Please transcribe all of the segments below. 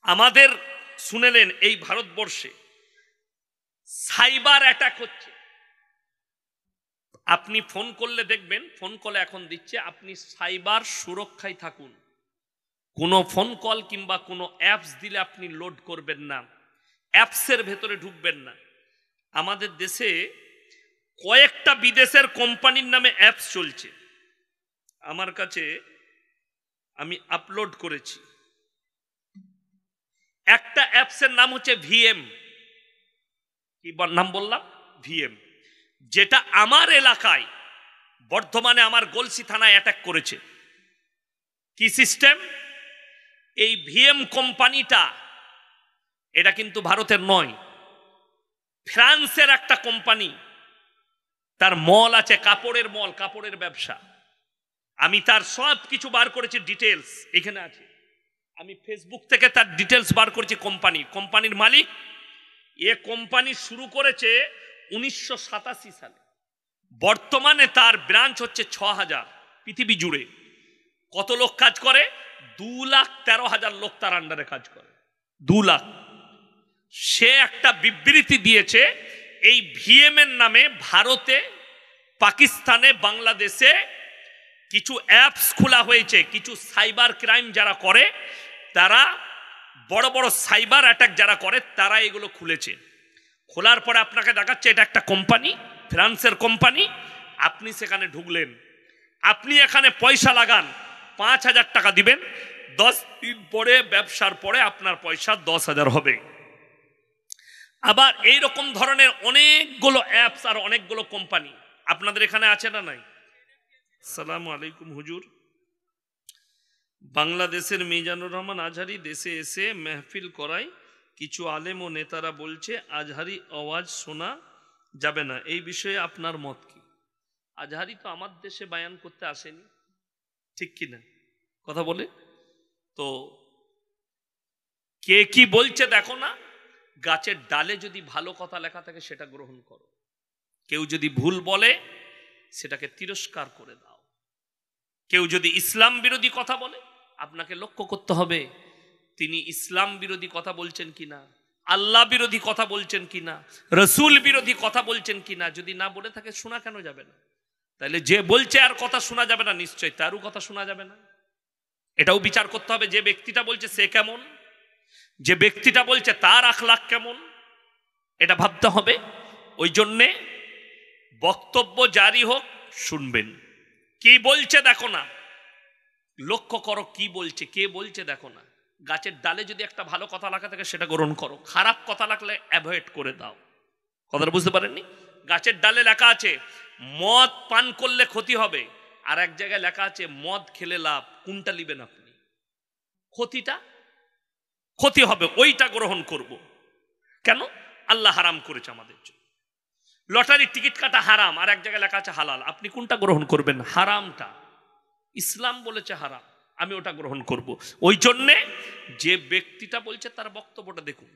আমাদের শুনেলেন এই ভারতবর্ষে সাইবার অ্যাটাক হচ্ছে। আপনি ফোন করলে দেখবেন, ফোন কলে এখন দিচ্ছে, আপনি সাইবার সুরক্ষায় থাকুন। কোনো ফোন কল কিংবা কোনো অ্যাপস দিলে আপনি লোড করবেন না, অ্যাপসের ভেতরে ঢুকবেন না। আমাদের দেশে কয়েকটা বিদেশের কোম্পানির নামে অ্যাপস চলছে, আমার কাছে আমি আপলোড করেছি। একটা অ্যাপসের নাম হচ্ছে ভিএম, কি নাম বললাম? ভিএম, যেটা আমার এলাকায় বর্ধমানে আমার গলসি থানায় অ্যাটাক করেছে। কি সিস্টেম? এই ভিএম কোম্পানিটা, এটা কিন্তু ভারতের নয়, ফ্রান্সের একটা কোম্পানি। তার মল আছে, কাপড়ের মল, কাপড়ের ব্যবসা। আমি তার সব কিছু বার করেছি, ডিটেলস এখানে আছে। আমি ফেসবুক থেকে তার ডিটেলস বার করেছি। কোম্পানির মালিক, এ কোম্পানি শুরু করেছে 1987 সালে। বর্তমানে তার ব্রাঞ্চ হচ্ছে 6000 পৃথিবী জুড়ে। কত লোক কাজ করে? 2,13,000 লোক তার আন্ডারে কাজ করে। 2 লাখ। সে একটা বিবৃতি দিয়েছে, এই ভিএম এর নামে ভারতে, পাকিস্তানে, বাংলাদেশে কিছু অ্যাপস খোলা হয়েছে। কিছু সাইবার ক্রাইম যারা করে, তারা বড় বড় সাইবার অ্যাটাক যারা করে, তারা এগুলো খুলেছে। খোলার পরে আপনাকে দেখাচ্ছে এটা একটা কোম্পানি, ফ্রান্সের কোম্পানি। আপনি সেখানে ঢুকলেন, আপনি এখানে পয়সা লাগান, 5,000 টাকা দিবেন, 10 দিন পরে, ব্যবসার পরে আপনার পয়সা 10,000 হবে। আবার এইরকম ধরনের অনেকগুলো অ্যাপস আর অনেকগুলো কোম্পানি আপনাদের এখানে আছে না নাই? আসসালামু আলাইকুম হুজুর। বাংলাদেশের মিজানুর রহমান আজহারি দেশে এসে মেহফিল করায়, কিছু আলেম ও নেতারা বলছে আজহারি আওয়াজ শোনা যাবে না, এই বিষয়ে আপনার মত কি? আজহারি তো আমার দেশে বায়ান করতে আসেনি, ঠিক কিনা কথা বলে? তো কে কি বলছে দেখো না। গাছের ডালে যদি ভালো কথা লেখা থাকে সেটা গ্রহণ করো, কেউ যদি ভুল বলে সেটাকে তিরস্কার করে দাও। কেউ যদি ইসলাম বিরোধী কথা বলে, আপনাকে লক্ষ্য করতে হবে তিনি ইসলাম বিরোধী কথা বলছেন কিনা, আল্লাহ বিরোধী কথা বলছেন কিনা, রসুল বিরোধী কথা বলছেন কিনা। যদি না বলে থাকে, শোনা কেন যাবে না? তাহলে যে বলছে আর কথা শোনা যাবে না, নিশ্চয় তারও কথা শোনা যাবে না। এটাও বিচার করতে হবে, যে ব্যক্তিটা বলছে সে কেমন, যে ব্যক্তিটা বলছে তার আখলাক কেমন, এটা ভাবতে হবে। ওই জন্যে বক্তব্য জারি হোক, শুনবেন। কি বলছে দেখো না, লক্ষ্য করো কি বলছে, কে বলছে দেখো না। গাছের ডালে যদি একটা ভালো কথা লেখা থাকে সেটা গ্রহণ করো, খারাপ কথা লাগলে অ্যাভয়েড করে দাও। কথাটা বুঝতে পারেননি? গাছের ডালে লেখা আছে মদ পান করলে ক্ষতি হবে, আর এক জায়গায় লেখা আছে মদ খেলে লাভ। কোনটা নেবেন আপনি? ক্ষতি হবে, ওইটা গ্রহণ করব। কেন? আল্লাহ হারাম করেছে আমাদের জন্য। লটারির টিকিট কাটা হারাম, আর এক জায়গায় লেখা আছে হালাল। আপনি কোনটা গ্রহণ করবেন? হারামটা। ইসলাম বলেছে হারাম, আমি ওটা গ্রহণ করব। ওই জন্যে যে ব্যক্তিটা বলছে তার বক্তব্যটা দেখুন।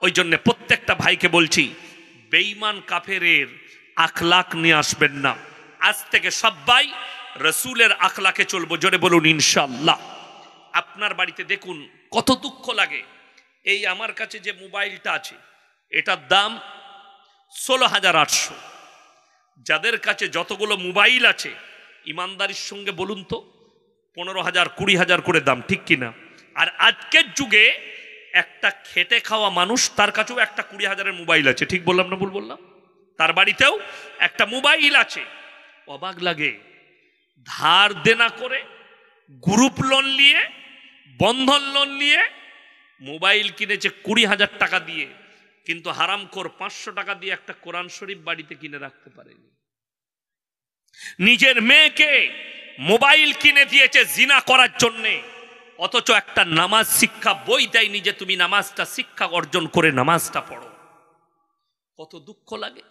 ওই জন্যে প্রত্যেকটা ভাইকে বলছি, বেঈমান কাফেরের আখলাক নিয়ে আসবেন না। আজ থেকে সবাই রসুলের আখলাকে চলবো। জোরে বলুন ইনশাআল্লাহ। আপনার বাড়িতে দেখুন কত দুঃখ লাগে। এই আমার কাছে যে মোবাইলটা আছে, এটার দাম 16,800। যাদের কাছে যতগুলো মোবাইল আছে, ইমানদারির সঙ্গে বলুন তো, 15,000 20,000 করে দাম, ঠিক কিনা? আর আজকের যুগে একটা খেটে খাওয়া মানুষ, তার কাছেও একটা 20,000-এর মোবাইল আছে, ঠিক বললাম না ভুল বললাম? তার বাড়িতেও একটা মোবাইল আছে। অবাক লাগে, ধার দেনা করে, গ্রুপ লোন নিয়ে, বন্ধন লোন নিয়ে মোবাইল কিনেছে 20,000 টাকা দিয়ে, কিন্তু হারামখোর 500 টাকা দিয়ে একটা কোরআন শরীফ বাড়িতে কিনে রাখতে পারেনি। নিজের মেয়েকে মোবাইল কিনে দিয়েছে জিনা করার জন্যে, অথচ একটা নামাজ শিক্ষা বই দেয়নি যে তুমি নামাজটা শিক্ষা অর্জন করে নামাজটা পড়ো। কত দুঃখ লাগে।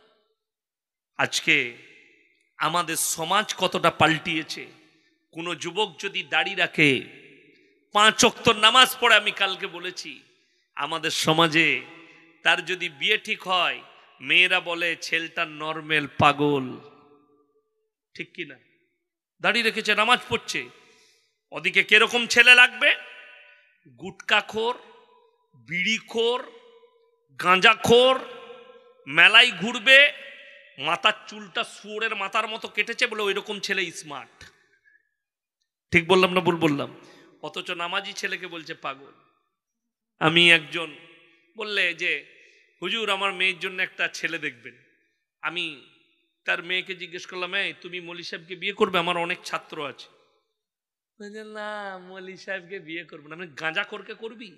আজকে আমাদের সমাজ কতটা পাল্টিয়েছে। কোনো যুবক যদি দাড়ি রাখে, 5 ওয়াক্ত নামাজ পড়ে, আমি কালকে বলেছি আমাদের সমাজে, তার যদি বিয়ে ঠিক হয়, মেয়েরা বলে ছেলেটা নরমাল পাগল, ঠিক কিনা? দাড়ি রেখেছে, নামাজ পড়ছে। ওদিকে কিরকম ছেলে লাগবে? গুটকাখোর, বিড়িখোর, গাঁজাখোর, মেলায় ঘুরবে, মাথার চুলটা শুয়োরের মাথার মতো কেটেছে বলে ওই রকম ছেলে স্মার্ট। ঠিক বললাম না ভুল বললাম? অথচ নামাজি ছেলেকে বলছে পাগল। আমি একজন বললে যে হুজুর আমার মেয়ের জন্য একটা ছেলে দেখবেন। আমি তার মেয়েকে জিজ্ঞেস করলাম, এই তুমি মলি সাহেবকে বিয়ে করবে? আমার অনেক ছাত্র আছে। না, মলি সাহেবকে বিয়ে করবো না। আমি, গাঁজাখোরকে করবি?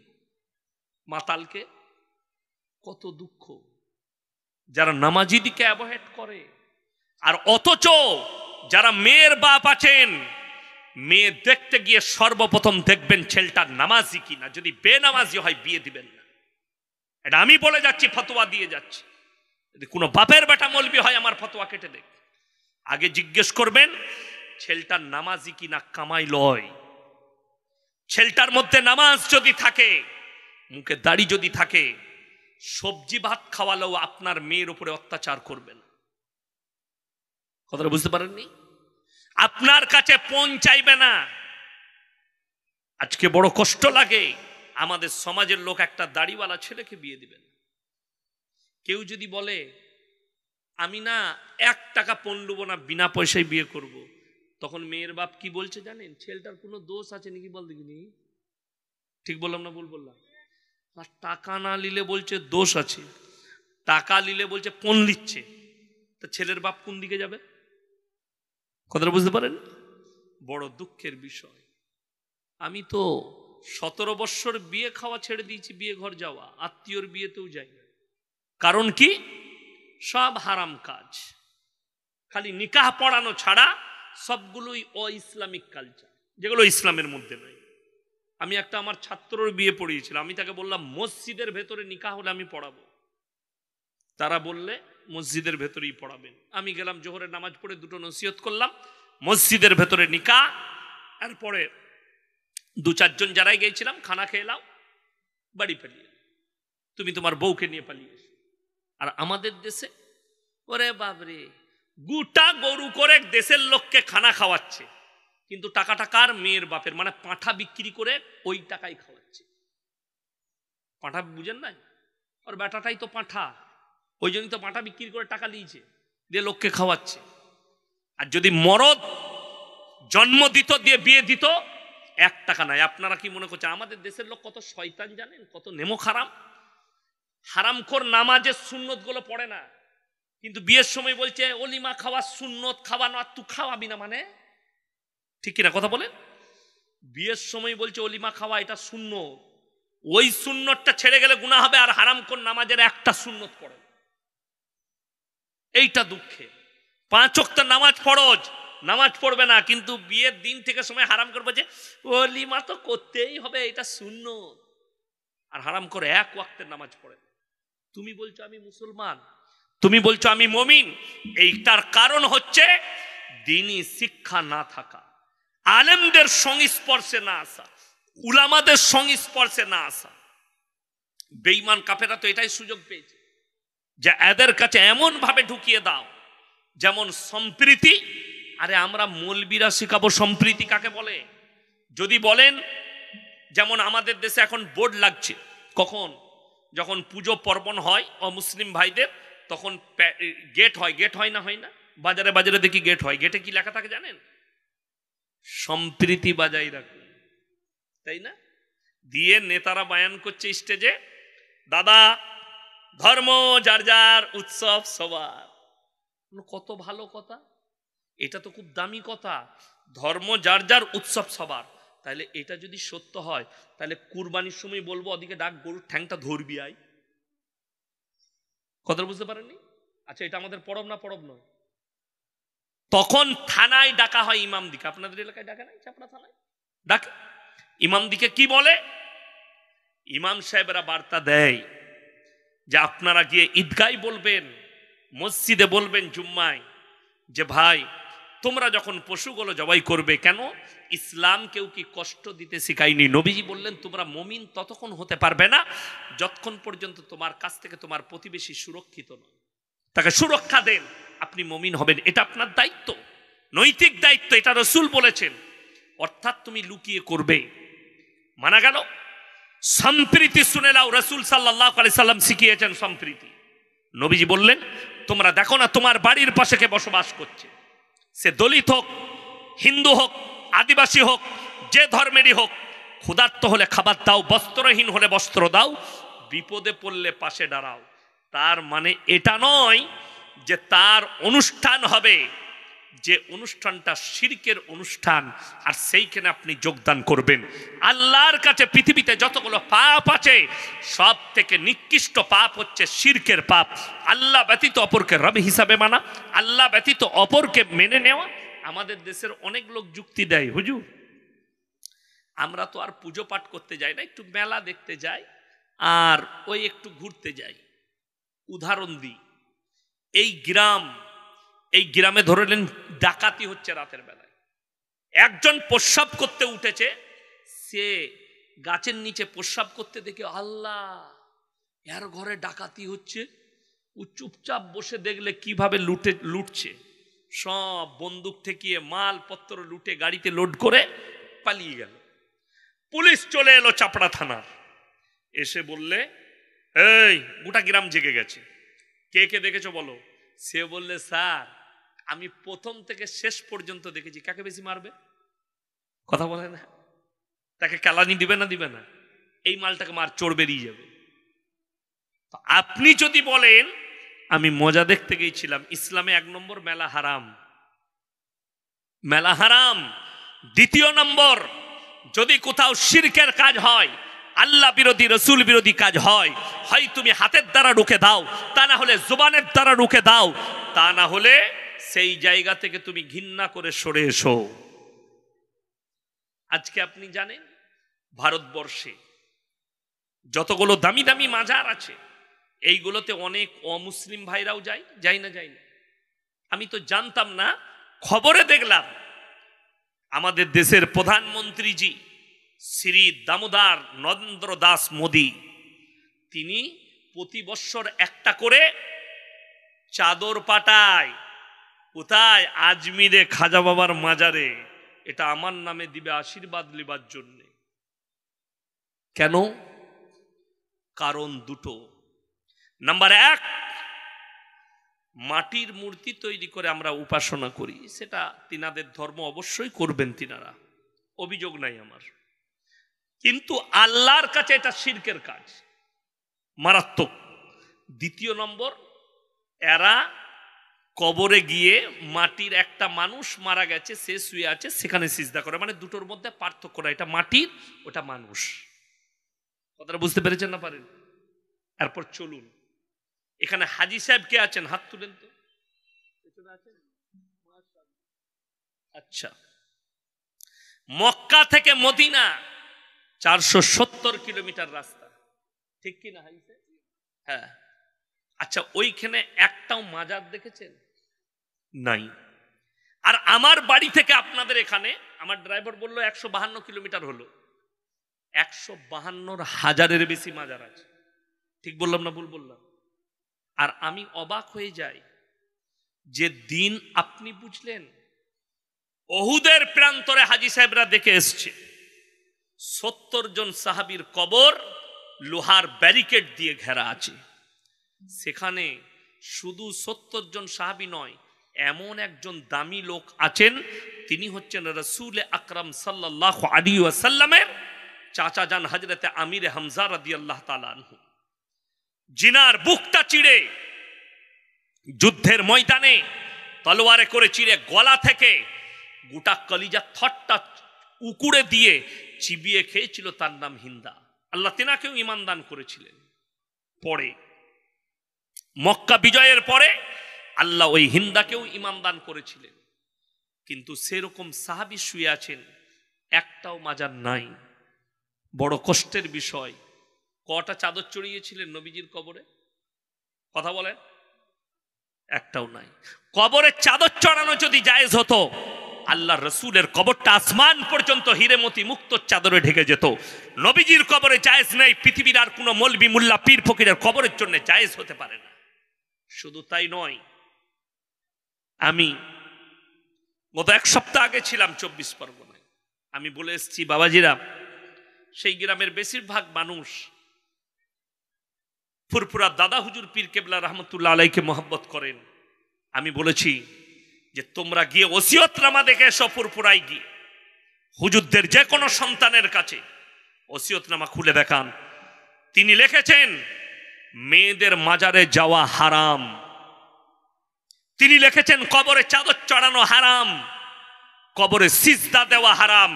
মাতালকে? কত দুঃখ যারা নামাজি দিকে অ্যাভয়েড করে। আর অথচ যারা মেয়ের বাপ আছেন, মেয়ে দেখতে গিয়ে সর্বপ্রথম দেখবেন ছেলেটা নামাজি কিনা। যদি বেনামাজি হয় বিয়ে দিবেন না। এটা আমি বলে যাচ্ছি, ফতোয়া দিয়ে যাচ্ছি। যদি কোনো বাপের বেটা মৌলবি হয় আমার ফতোয়া কেটে দেখ। আগে জিজ্ঞেস করবেন ছেলেটা নামাজি কিনা, কামাই লয়। ছেলেটার মধ্যে নামাজ যদি থাকে, মুখে দাড়ি যদি থাকে, সবজি ভাত খাওয়ালেও আপনার মেয়ের উপরে অত্যাচার করবেন। কথাটা বুঝতে পারেননি? আপনার কাছে পৌঁছাইবে না। আজকে বড় কষ্ট লাগে, আমাদের সমাজের লোক একটা দাড়িওয়ালা ছেলেকে বিয়ে দিবেন। কেউ যদি বলে আমি না 1 টাকা পণ নেবো না, বিনা পয়সায় বিয়ে করব, তখন মেয়ের বাপ কি বলছে জানেন? ছেলেটার কোনো দোষ আছে নাকি বল দেখিনি। ঠিক বললাম না ভুল বললাম? টাকা না নিলে বলছে দোষ আছে, টাকা নিলে বলছে পণ নিচ্ছে। তা ছেলের বাপ কোন দিকে যাবে? কথাটা বুঝতে পারেন? বড় দুঃখের বিষয়। আমি তো 17 বৎসর বিয়ে খাওয়া ছেড়ে দিয়েছি, বিয়ে ঘর যাওয়া, আত্মীয়র বিয়েতেও যাই না। কারণ কি? সব হারাম কাজ। খালি নিকাহ পড়ানো ছাড়া সবগুলোই অ-ইসলামিক কালচার, যেগুলো ইসলামের মধ্যে নাই। আমি একটা আমার ছাত্রর বিয়ে পড়িয়েছিলাম। আমি তাকে বললাম মসজিদের ভেতরে নিকাহ হলে আমি পড়াবো। তারা বললে মসজিদের ভেতরেই পড়াবেন। আমি গেলাম, জোহরের নামাজ পড়ে 2টো নসিহত করলাম, মসজিদের ভেতরে নিকাহ। এরপরে 2-4 জন যারাই গিয়েছিলাম, খানা খেয়ে এলাম, বাড়ি পালিয়ে। তুমি তোমার বউকে নিয়ে পালিয়ে এসো। আর আমাদের দেশে ওরে বাবরে, গোটা গরু করে দেশের লোককে খানা খাওয়াচ্ছে, কিন্তু টাকাটা কার? মেয়ের বাপের। মানে পাঁঠা বিক্রি করে ওই টাকাই খাওয়াচ্ছে। পাঁঠা বুঝেন না? ওর বেটাটাই তো পাঁঠা, ওই জন্যই তো পাঁঠা বিক্রি করে টাকা নিয়েছে, দিয়ে লোককে খাওয়াচ্ছে। আর যদি মরদ জন্ম দিত, দিয়ে বিয়ে দিত, 1 টাকা নাই। আপনারা কি মনে করছেন আমাদের দেশের লোক কত শয়তান জানেন? কত নেমো হারাম। হারামখোর নামাজের সুন্নত গুলো পড়ে না, কিন্তু বিয়ের সময় বলছে অলিমা খাওয়া সুন্নত, খাওয়ানো। আর তুই খাওয়াবি না মানে? ঠিক কিনা কথা বলেন? বিয়ের সময় বলছে অলিমা খাওয়া, এটা সুন্নত। ওই সুন্নতটা ছেড়ে গেলে গুনাহ হবে। আর হারামখোর নামাজের একটা সুন্নত পড়ে, এইটা দুঃখে। 5 ওয়াক্ত নামাজ ফরজ, নামাজ পড়বে না, কিন্তু বিয়ের দিন থেকে সময় হারাম করবে যে অলিমা তো করতেই হবে, এটা সুন্নত। আর হারাম করে 1 ওয়াক্তের নামাজ পড়ে। তুমি বলছো আমি মুসলমান, তুমি বলছো আমি মুমিন। এইটার কারণ হচ্ছে দ্বীনি শিক্ষা না থাকা, আলেমদের সংস্পর্শে না আসা, উলামাদের সংস্পর্শে না আসা। বেঈমান কাফেররা তো এটাই সুযোগ পেয়েছে যে এদের কাছে এমন ভাবে ঢুকিয়ে দাও যেমন সম্প্রীতি। আরে আমরা মৌলবীরা শিখাবো সম্প্রীতি কাকে বলে? যদি বলেন, যেমন আমাদের দেশে এখন বোর্ড লাগছে, কখন? যখন পুজো পার্বণ হয় অমুসলিম ভাইদের, তখন গেট হয়। গেট হয় না? হয় না? বাজারে বাজারে দেখি গেট হয়। গেটে কি লেখা থাকে জানেন? সম্প্রীতি বাজাই রাখুন, তাই না? দিয়ে নেতারা বায়ান করছে স্টেজে, দাদা ধর্ম যার যার, উৎসব সবার। কত ভালো কথা, এটা তো খুব দামি কথা। ধর্ম যার যার, উৎসব সবার। তাহলে এটা যদি সত্য হয়, তাহলে কুরবানির সময় বলবো ওদিকে ডাক, গরুর ঠ্যাংটা ধরবি আই। কথা বুঝতে পারেননি? আচ্ছা, এটা আমাদের পরব না? পরব নয়। তখন থানায় ডাকা হয় ইমাম দিকে। আপনাদের এলাকায় ডাকা নাই? চাপড়া থানায় ডাকে। ইমাম দিকে কি বলে? ইমাম সাহেবরা বার্তা দেয় যে আপনারা গিয়ে ঈদগায় বলবেন, মসজিদে বলবেন, জুম্মায়, যে ভাই তোমরা যখন পশুগুলো জবাই করবে, কেন ইসলাম কেউ কি কষ্ট দিতে শিখায়নি? নবীজি বললেন তোমরা মুমিন ততক্ষণ হতে পারবে না যতক্ষণ পর্যন্ত তোমার কাছ থেকে তোমার প্রতিবেশী সুরক্ষিত নয়। তাকে সুরক্ষা দেন, আপনি মুমিন হবেন। এটা আপনার দায়িত্ব, নৈতিক দায়িত্ব। এটা রাসূল বলেছেন। অর্থাৎ তুমি লুকিয়ে করবে, মানা গেল। সম্প্রীতি শুনে নাও। রাসূল সাল্লাল্লাহু আলাইহি সাল্লাম শিখিয়েছেন সম্প্রীতি। নবীজি বললেন, তোমরা দেখো না তোমার বাড়ির পাশে কে বসবাস করছে, সে দলিত হোক, হিন্দু হোক, আদিবাসী হোক, যে ধর্মেরই হোক, ক্ষুধার্ত হলে খাবার দাও, বস্ত্রহীন হলে বস্ত্র দাও, বিপদে পড়লে পাশে দাঁড়াও। তার মানে এটা নয় যে তার অনুষ্ঠান হবে, যে অনুষ্ঠানটা শিরকের অনুষ্ঠান, আর সেইখানে আপনি যোগদান করবেন। আল্লাহর কাছে পৃথিবীতে যতগুলো পাপ আছে সব থেকে নিকৃষ্ট পাপ হচ্ছে শিরকের পাপ। আল্লাহ ব্যতীত অপরকে রব হিসাবে মানা, আল্লাহ ব্যতীত অপরকে মেনে নেওয়া। আমাদের দেশের অনেক লোক যুক্তি দেয়, হুজুর আমরা তো আর পুজো পাঠ করতে যাই না, একটু মেলা দেখতে যাই আর ওই একটু ঘুরতে যাই। উদাহরণ দিই, এই গ্রামে ধরে নেন ডাকাতি হচ্ছে রাতের বেলায়। একজন প্রস্রাব করতে উঠেছে, সে গাছের নিচে প্রস্রাব করতে দেখে আল্লাহ এর ঘরে ডাকাতি হচ্ছে। ও চুপচাপ বসে দেখলে কিভাবে লুটছে, সব বন্দুক ঠেকিয়ে মালপত্র লুটে গাড়িতে লোড করে পালিয়ে গেল। পুলিশ চলে এলো চাপড়া থানার, এসে বললে এই গোটা গ্রাম জেগে গেছে, কে কে দেখেছো বলো। সে বললে স্যার আমি প্রথম থেকে শেষ পর্যন্ত দেখেছি। কাকে বেশি মারবে? কথা বলে না, তাকে কালানি দিবে না দিবে না, এই মালটাকে মার, চোর বেরিয়ে যাবে। আপনি যদি বলেন আমি মজা দেখতে গিয়েছিলাম, ইসলামে 1 নম্বর মেলা হারাম, মেলা হারাম। 2 নম্বর, যদি কোথাও শিরকের কাজ হয়, আল্লাহ বিরোধী রসুল বিরোধী কাজ হয়, হয় তুমি হাতের দ্বারা রুখে দাও, তা না হলে জবানের দ্বারা রুখে দাও, তা না হলে সেই জায়গা থেকে তুমি ঘৃণা করে সরে এসো। আজকে আপনি জানেন ভারতবর্ষে যতগুলো দামি দামি মাজার আছে, এইগুলোতে অনেক অমুসলিম ভাইরাও যায় না? আমি তো জানতাম না, খবরে দেখলাম আমাদের দেশের প্রধানমন্ত্রীজি শ্রী দামোদর নরেন্দ্র দাস মোদী, তিনি প্রতি বৎসর একটা করে চাদর পাঠায়। কোথায়? আজমিরে খাজা বাবার মাজারে। এটা আমার নামে দিবে আশীর্বাদ লিবার জন্য। কেন? কারণ দুটো। নাম্বার 1, মাটির মূর্তি তৈরি করে আমরা উপাসনা করি, সেটা তিনাদের ধর্ম, অবশ্যই করবেন তিনারা, অভিযোগ নাই আমার। কিন্তু আল্লাহর কাছে এটা শিরকের কাজ, মারাত্মক। 2 নম্বর, এরা কবরে গিয়ে মাটির একটা মানুষ মারা গেছে, সে শুয়ে আছে, সেখানে সিজদা করে। মানে দুটোর মধ্যে পার্থক্য না, এটা মাটির, ওটা মানুষ। কথাটা বুঝতে পেরেছেন না পারেন? এরপর চলুন, এখানে হাজী সাহেব কে আছেন? হাত তুলেন তো। আচ্ছা, মক্কা থেকে মদিনা 470 কিলোমিটার রাস্তা, ঠিক কি না হাজী সাহেব? হ্যাঁ। আচ্ছা, ওইখানে একটাও মাজার দেখেছেন? নাই। আর আমার বাড়ি থেকে আপনাদের এখানে, আমার ড্রাইভার বললো 152 কিলোমিটার হলো, 152,000-এর বেশি মাজার আছে। ঠিক বললাম না ভুল বললাম? আর আমি অবাক হয়ে যাই যে দিন আপনি বুঝলেন, ওহুদের প্রান্তরে হাজী সাহেবরা দেখে এসছে 70 জন সাহাবীর কবর লোহার ব্যারিকেড দিয়ে ঘেরা আছে। সেখানে শুধু 70 জন সাহাবী নয়, এমন একজন দামি লোক আছেন, তিনি হচ্ছেন রাসূল আকরাম সাল্লাল্লাহু আলাইহি ওয়াসাল্লামের চাচা যান হযরতে আমির হামজা রাদিয়াল্লাহু তাআলা আনহু। জিনার বুকটা চিড়ে যুদ্ধের ময়দানে তলোয়ারে করে চিড়ে গলা থেকে গোটা কলিজা থটটা উকুড়ে দিয়ে চিবিয়ে খেয়েছিল, তার নাম হিন্দা। আল্লাহ তেনাকেও ঈমান দান করেছিলেন। পরে মক্কা বিজয়ের পরে আল্লাহ ওই হিন্দাকেও ঈমান দান করেছিলেন। কিন্তু সেরকম সাহাবী শুয়ে আছেন, একটাও মাজার নাই। বড় কষ্টের বিষয়। কটা চাদর চড়িয়েছিলেন নবীজির কবরে? কথা বলেন। একটাও নাই। কবরে চাদর চড়ানো যদি জায়েজ হতো, আল্লাহ রসুলের কবরটা আসমান পর্যন্ত হিরেমতি মুক্ত চাদরে ঢেকে যেত। নবীজির কবরে জায়েজ নেই, পৃথিবীর আর কোনো মৌলবি মুল্লা পীর ফকিরের কবরের জন্য জায়েজ হতে পারে না। শুধু তাই নয়, আমি গত 1 সপ্তাহ আগে ছিলাম 24 পরগনায়। আমি বলে এসেছি, বাবাজিরা সেই গ্রামের বেশিরভাগ মানুষ ফুরফুরা দাদা হুজুর পীর কেবলা রহমতুল্লাহ আলাইকে মহব্বত করেন। আমি বলেছি যে তোমরা গিয়ে ওসিয়তনামা দেখে এসো, ফুরফুরাই গিয়ে হুজুরদের যে কোনো সন্তানের কাছে ওসিয়তনামা খুলে দেখান। তিনি লিখেছেন মেয়েদের মাজারে যাওয়া হারাম, তিনি লিখেছেন কবরে চাদর চড়ানো হারাম, কবরে সিজদা দেওয়া হারাম।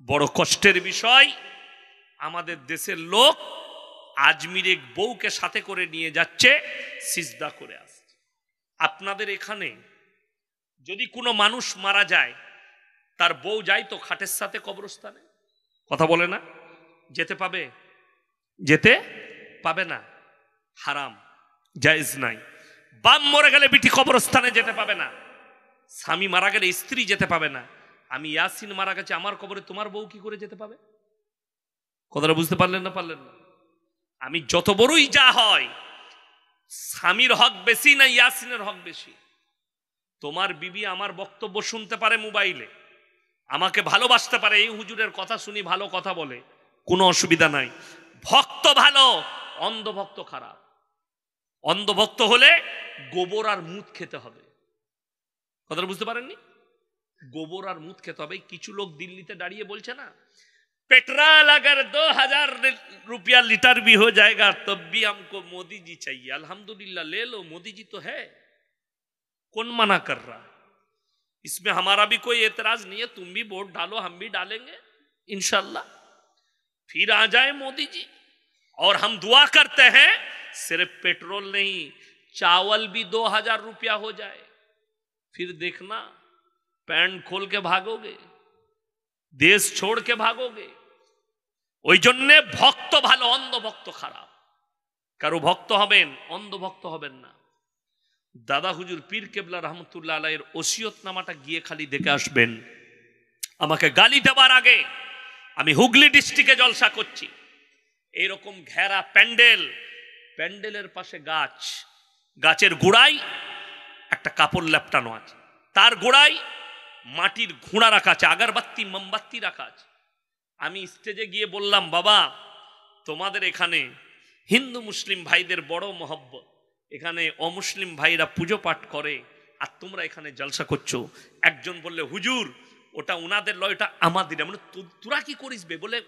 বড় কষ্টের বিষয়, আমাদের দেশের লোক আজমিরে বউকে সাথে করে নিয়ে যাচ্ছে, সিজদা করে আসছে। আপনাদের এখানে যদি কোনো মানুষ মারা যায়, তার বউ যায় তো খাটের সাথে কবরস্থানে, কথা বলে না? যেতে পাবে? যেতে পাবে না, হারাম, জায়েজ নাই। বাপ মরে গেলে বিটি কবরস্থানে যেতে পাবে না, স্বামী মারা গেলে স্ত্রী যেতে পাবে না। আমি ইয়াসিন মারা গেছে, আমার কবরে তোমার বউ কি করে যেতে পাবে? কথাটা বুঝতে পারলেন না? পারলেন না? আমি যত বড়ই যা হয়, স্বামীর হক বেশি না ইয়াসিনের হক বেশি? তোমার বিবি আমার বক্তব্য শুনতে পারে মোবাইলে, আমাকে ভালোবাসতে পারে, এই হুজুরের কথা শুনি ভালো কথা বলে, কোনো অসুবিধা নাই। ভক্ত ভালো, অন্ধভক্ত খারাপ। অন্ধভক্ত হলে গোবর আর মুত খেতে হবে। কথাটা বুঝতে পারেননি? গোবর আর মুত খেতে হবে। কিছু লোক দিল্লিতে দাঁড়িয়ে বলছে না, पेट्रोल अगर 2000 रुपया लीटर भी हो जाएगा तब भी हमको मोदी जी चाहिए। अल्हम्दुलिल्लाह ले लो, मोदी जी तो है, कौन मना कर रहा है? इसमें हमारा भी कोई एतराज नहीं है, तुम भी वोट डालो, हम भी डालेंगे इंशाल्लाह, फिर आ जाए मोदी जी। और हम दुआ करते हैं सिर्फ पेट्रोल नहीं, चावल भी 2000 रुपया हो जाए, फिर देखना पैंट खोल के भागोगे, देश छोड़ के भागोगे। ওই জন্যে ভক্ত ভালো, অন্ধভক্ত খারাপ। কারো ভক্ত হবেন, অন্ধভক্ত হবেন না। দাদা হুজুর পীর কেবলা রহমতুল্লাহ আলাইহির ওসিয়তনামাটা গিয়ে খালি দেখে আসবেন। আমাকে গালি দেওয়ার আগে আমি হুগলি ডিস্ট্রিক্টে জলসা করছি, এইরকম ঘেরা প্যান্ডেল, প্যান্ডেলের পাশে গাছ, গাছের গোড়ায় একটা কাপড় লেপটানো আছে, তার গোড়ায় মাটির ঘোড়া রাখা আছে, আগরবাতি মোমবাতি রাখা আছে। আমি স্টেজে গিয়ে বললাম, বাবা তোমাদের এখানে হিন্দু মুসলিম ভাইদের বড় মহব্বত, এখানে অমুসলিম ভাইরা পুজো পাঠ করে, আর তোমরা এখানে জলসা করছো। একজন বললে, হুজুর ওটা ওনাদের লয়, ওটা আমাদের। মানে তোরা কি করিস বে? বলে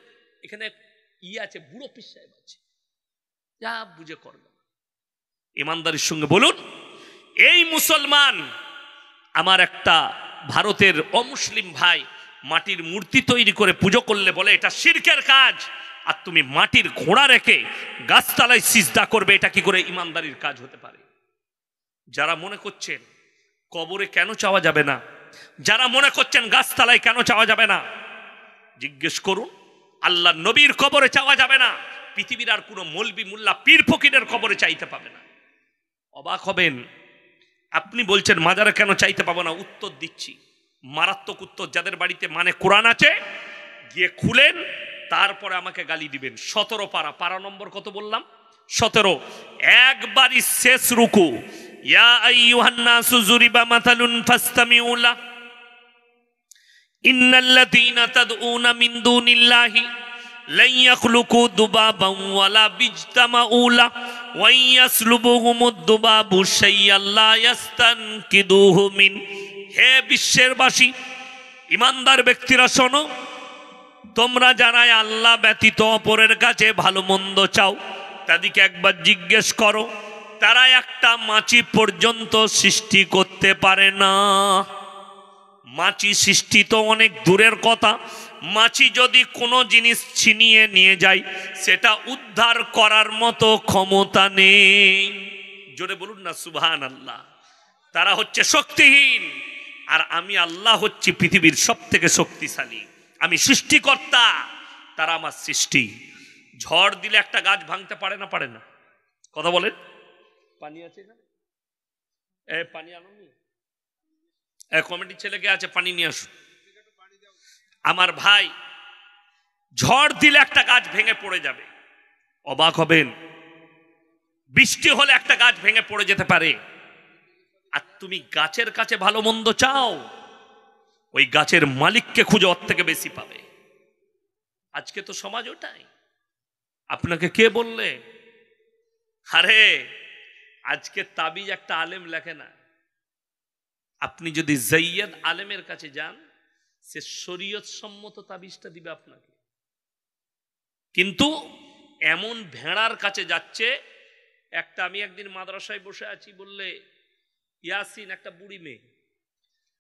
এখানে আছে, বুড়ো পীর সাহেব আছে, যা বুঝে করবে। ইমানদারির সঙ্গে বলুন, এই মুসলমান আমার একটা ভারতের অমুসলিম ভাই মাটির মূর্তি তৈরি করে পুজো করলে বলে এটা শিরকের কাজ, আর তুমি মাটির ঘোড়া রেখে গাছতলায় সিজদা করবে, এটা কি করে ইমানদারির কাজ হতে পারে? যারা মনে করছেন কবরে কেন চাওয়া যাবে না, যারা মনে করছেন গাছতলায় কেন চাওয়া যাবে না, জিজ্ঞেস করুন। আল্লাহ নবীর কবরে চাওয়া যাবে না, পৃথিবীর আর কোনো মৌলবি মোল্লা পীর ফকিরের কবরে চাইতে পাবে না। অবাক হবেন। আপনি বলছেন মাজারে কেন চাইতে পাবো না? উত্তর দিচ্ছি, মারাত্মক উত্তর। যাদের বাড়িতে মানে কোরআন আছে গিয়ে খুলেন, তারপরে আমাকে গালি দিবেন। 17 পারা, পারা নম্বর কত বললাম? 17। একবারই শেষ রুকু, ইয়া আইয়ুহান নাসু যুরিবা মাতালুন ফাসতামিউ লা ইন্নাল্লাযীনা তাদউনা মিন দুনিল্লাহি lan yakhluqu dubaban wala bijtama'u la wa yaslubuhumud dubabu shay'an la yastankiduhu min। হে বিশ্বের বাসী, ইমানদার ব্যক্তিরা শোনো, তোমরা যারা আল্লাহ ব্যতীত অপরের কাছে ভালো মন্দ চাও, তাদেরকে একবার জিজ্ঞেস করো, তারা একটা মাছি পর্যন্ত সৃষ্টি করতে পারে না। মাছি সৃষ্টি তো অনেক দূরের কথা, মাছি যদি কোনো জিনিস ছিনিয়ে নিয়ে যায় সেটা উদ্ধার করার মতো ক্ষমতা নেই। জোরে বলুন না সুবহানাল্লাহ। তারা হচ্ছে শক্তিহীন, আর আমি আল্লাহ হচ্ছি পৃথিবীর সব থেকে শক্তিশালী। আমি সৃষ্টিকর্তা, তারা আমার সৃষ্টি। ঝড় দিলে একটা গাছ ভাঙতে পারে না? পারে না? কথা বলেন। পানি আছে না? পানি আনো নি, কমিটির ছেলেকে আছে, পানি নিয়ে আসুন। আমার ভাই, ঝড় দিলে একটা গাছ ভেঙে পড়ে যাবে, অবাক হবেন। বৃষ্টি হলে একটা গাছ ভেঙে পড়ে যেতে পারে। আর তুমি গাছের কাছে ভালো মন্দ চাও, ওই গাছের মালিককে খুঁজে ওর থেকে বেশি পাবে। আজকে তো সমাজ ওটাই। আপনাকে কে বললে? আরে আজকে তাবিজ একটা আলেম লেখে না। আপনি যদি জৈয়দ আলেমের কাছে যান, সে শরীয়ত সম্মত তাবিজটা দিবে আপনাকে। কিন্তু এমন ভেড়ার কাছে যাচ্ছে। আমি একদিন মাদ্রাসায় বসে আছি, বললে ইয়াসিন, একটা বুড়ি মেয়ে,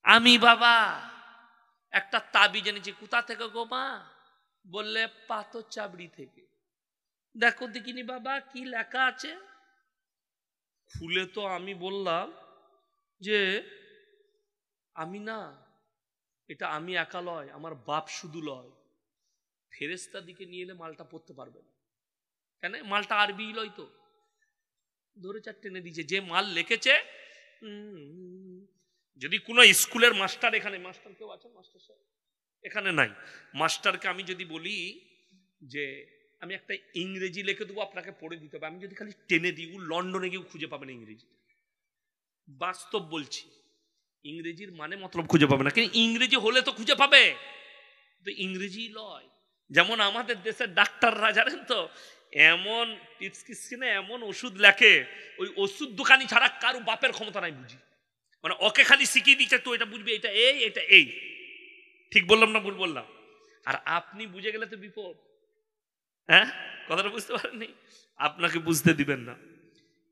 আমি বাবা একটা তাবিজ এনেছি। কোথা থেকে গো মা? বললে পাথর চাবড়ি থেকে। দেখো দেখিনি বাবা কি লেখা আছে। খুলে তো আমি বললাম যে আমি না, এটা আমি একা লয়, আমার বাপ শুধু লয়, ফেরেশতা দিকে নিয়ে এলে মালটা পড়তে পারবে না। কেন? মালটা আরবি লয় তো। ধরে চার টেনে দিয়েছে। যে মাল লিখেছে, যদি কোনো স্কুলের মাস্টার, এখানে মাস্টার কেউ আছে? মাস্টার সাহেব এখানে নাই। মাস্টারকে আমি যদি বলি যে আমি একটা ইংরেজি লিখে দেবো, আপনাকে পড়ে দিতে হবে, আমি যদি খালি টেনে দিই, লন্ডনে গিয়েও খুঁজে পাবেন ইংরেজি। বাস্তব বলছি, ইংরেজির মানে মতলব খুঁজে পাবে না। কিন্তু ইংরেজি হলে তো খুঁজে পাবে, তো ইংরেজি লয়। যেমন আমাদের দেশের ডাক্তাররা জানেন তো, এমন প্রেসক্রিপশনে এমন ওষুধ লেখে, ওই ওষুধ দোকানি ছাড়া কারো বাপের ক্ষমতা নাই বুঝি। মানে ওকে খালি শিখিয়ে দিচ্ছে, তো এটা বুঝবি, এটা এই, এটা এই। ঠিক বললাম না ভুল বললাম? আর আপনি বুঝে গেলে তো বিপদ। হ্যাঁ, কথাটা বুঝতে পারেননি? আপনাকে বুঝতে দিবেন না।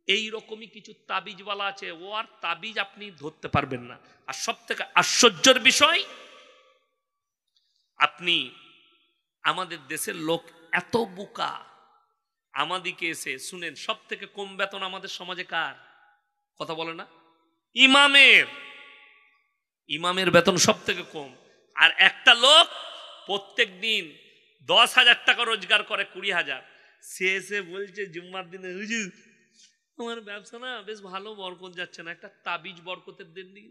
এই রকমই কিছু তাবিজওয়ালা আছে, ও আর তাবিজ আপনি ধরতে পারবেন না। আর সব থেকে আশ্চর্যের বিষয়, আপনি আমাদের দেশের লোক এত বোকা, আমাদিকে এসে শুনেন, সব থেকে কম বেতন আমাদের সমাজে কার? কথা বলে না? ইমামের। ইমামের বেতন সব থেকে কম। আর একটা লোক প্রত্যেক দিন 10,000 টাকা রোজগার করে, 20,000। সে এসে বলছে জুম্মার দিনে, হুজুর আমার ব্যবসা না বেশ ভালো, বরকত যাচ্ছে না, একটা তাবিজ বরকতের দেন দিন।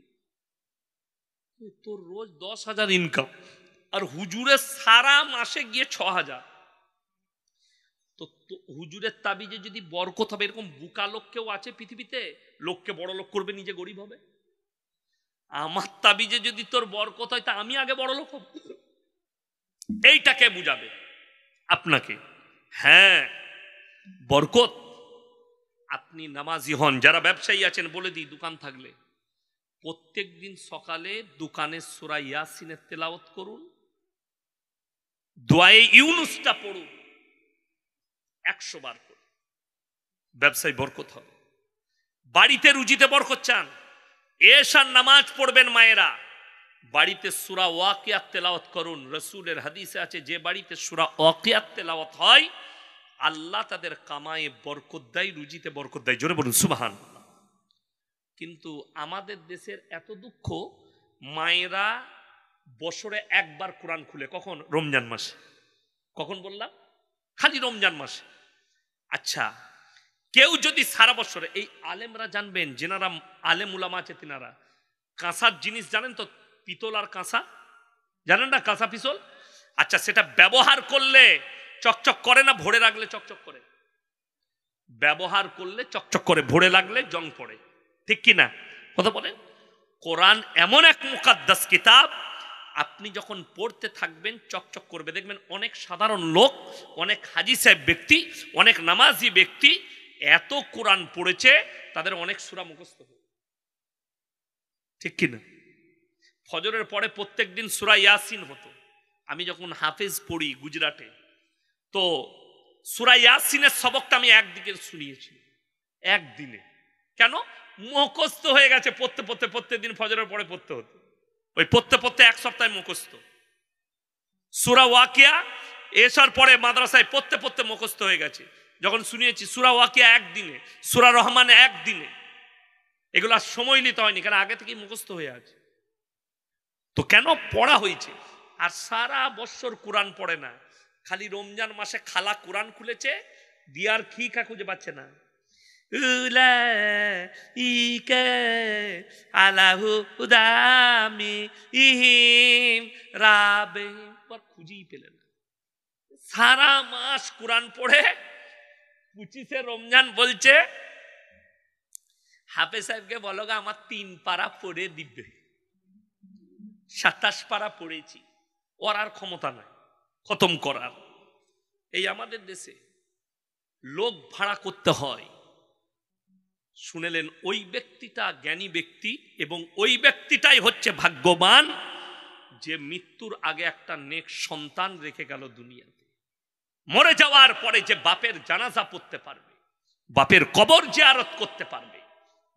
তোর রোজ 10,000 ইনকাম, আর হুজুরের সারা মাসে গিয়ে 6,000। তো হুজুরের তাবিজে যদি বরকত হবে, এরকম বুকা লোক কেউ আছে পৃথিবীতে? লোককে বড় লোক করবে, নিজে গরিব হবে। আমার তাবিজে যদি তোর বরকত হয়, তা আমি আগে বড় লোক হব। এইটাকে বুঝাবে আপনাকে। হ্যাঁ, বরকত। আপনি নামাজি হন, যারা ব্যবসায়ী আছেন বলে দিই, দোকান থাকলে প্রত্যেক দিন সকালে দোকানে সূরা ইয়াসিনের তেলাওয়াত করুন, দোয়ায়ে ইউনুসটা পড়ুন 100 বার করে, ব্যবসায় বরকত হবে। বাড়িতে রুজিতে বরকত চান, এশার নামাজ পড়বেন মায়েরা, বাড়িতে সূরা ওয়াকিয়াত তেলাওয়াত করুন। রাসূলের হাদিসে আছে, যে বাড়িতে সূরা ওয়াকিয়াত তেলাওয়াত হয়, আল্লাহ তাদের কামায়ে বরকত দেয়, রুজিতে বরকত দেয়। জোরে বলুন সুবহানাল্লাহ। কিন্তু আমাদের দেশের এত দুঃখ, মায়েরা বছরে একবার কোরআন খুলে, কখন? রমজান মাসে। কখন বললাম? খালি রমজান মাসে। আচ্ছা, কেউ যদি সারা বছরে, এই আলেমরা জানবেন, যেনারা আলেম উলামা আছে, তিনারা কাঁসার জিনিস জানেন তো, পিতল আর কাঁসা জানেন না? কাঁসা পিতল। আচ্ছা, সেটা ব্যবহার করলে চকচক করে না, ভরে রাখলে চকচক করে? ব্যবহার করলে চকচক করে, ভরে লাগলে জং পড়ে, ঠিক কি না? কথা বলেন। কোরআন এমন এক মুকাদ্দাস কিতাব, আপনি যখন পড়তে থাকবেন চকচক করবে। দেখবেন অনেক সাধারণ লোক, অনেক হাজি সাহেব ব্যক্তি, অনেক নামাজি ব্যক্তি এত কোরআন পড়েছে, তাদের অনেক সূরা মুখস্থ হয়েছে, ঠিক কিনা? ফজরের পরে প্রত্যেক দিন সূরা ইয়াসিন হতো। আমি যখন হাফেজ পড়ি গুজরাটে, তো সূরা ইয়াসিনের সবকটা আমি একদিকে শুনিয়েছি, একদিনে। কেন? মুখস্থ হয়ে গেছে, পড়তে পড়তে প্রত্যেক দিন ফজরের পরে পড়তে হতো। ওই পড়তে পড়তে এক সপ্তাহে মুখস্থ। সূরা ওয়াকিয়া এসার পরে মাদ্রাসায় পড়তে পড়তে মুখস্থ হয়ে গেছে, যখন শুনিয়েছি। সূরা ওয়াকিয়া একদিনে, সূরা রহমান একদিনে। এগুলো আর সময় নিতে হয়নি, কারণ আগে থেকেই মুখস্থ হয়ে আছে। তো কেন? পড়া হয়েছে। আর সারা বছর কোরআন পড়ে না, খালি রমজান মাসে খালা কোরআন খুলেছে, দিয়ার খিকা খুঁজে পাচ্ছে না। খুঁজেই পেলেন না। সারা মাস কোরআন পড়ে 25শে রমজান বলছে, হাফেজ সাহেবকে বলো গা আমার 3 পারা পড়ে দিবে। 27 পারা পড়েছি, ওর আর ক্ষমতা নাই। খতম করার। এই আমাদের দেশে লোক ভাড়া করতে হয়। শুনেলেন, ওই ব্যক্তিটা জ্ঞানী ব্যক্তি এবং ওই ব্যক্তিটাই হচ্ছে ভাগ্যবান যে মৃত্যুর আগে একটা নেক সন্তান রেখে গেল দুনিয়াতে। মরে যাওয়ার পরে যে বাপের জানাজা পড়তে পারবে, বাপের কবর জিয়ারত করতে পারবে,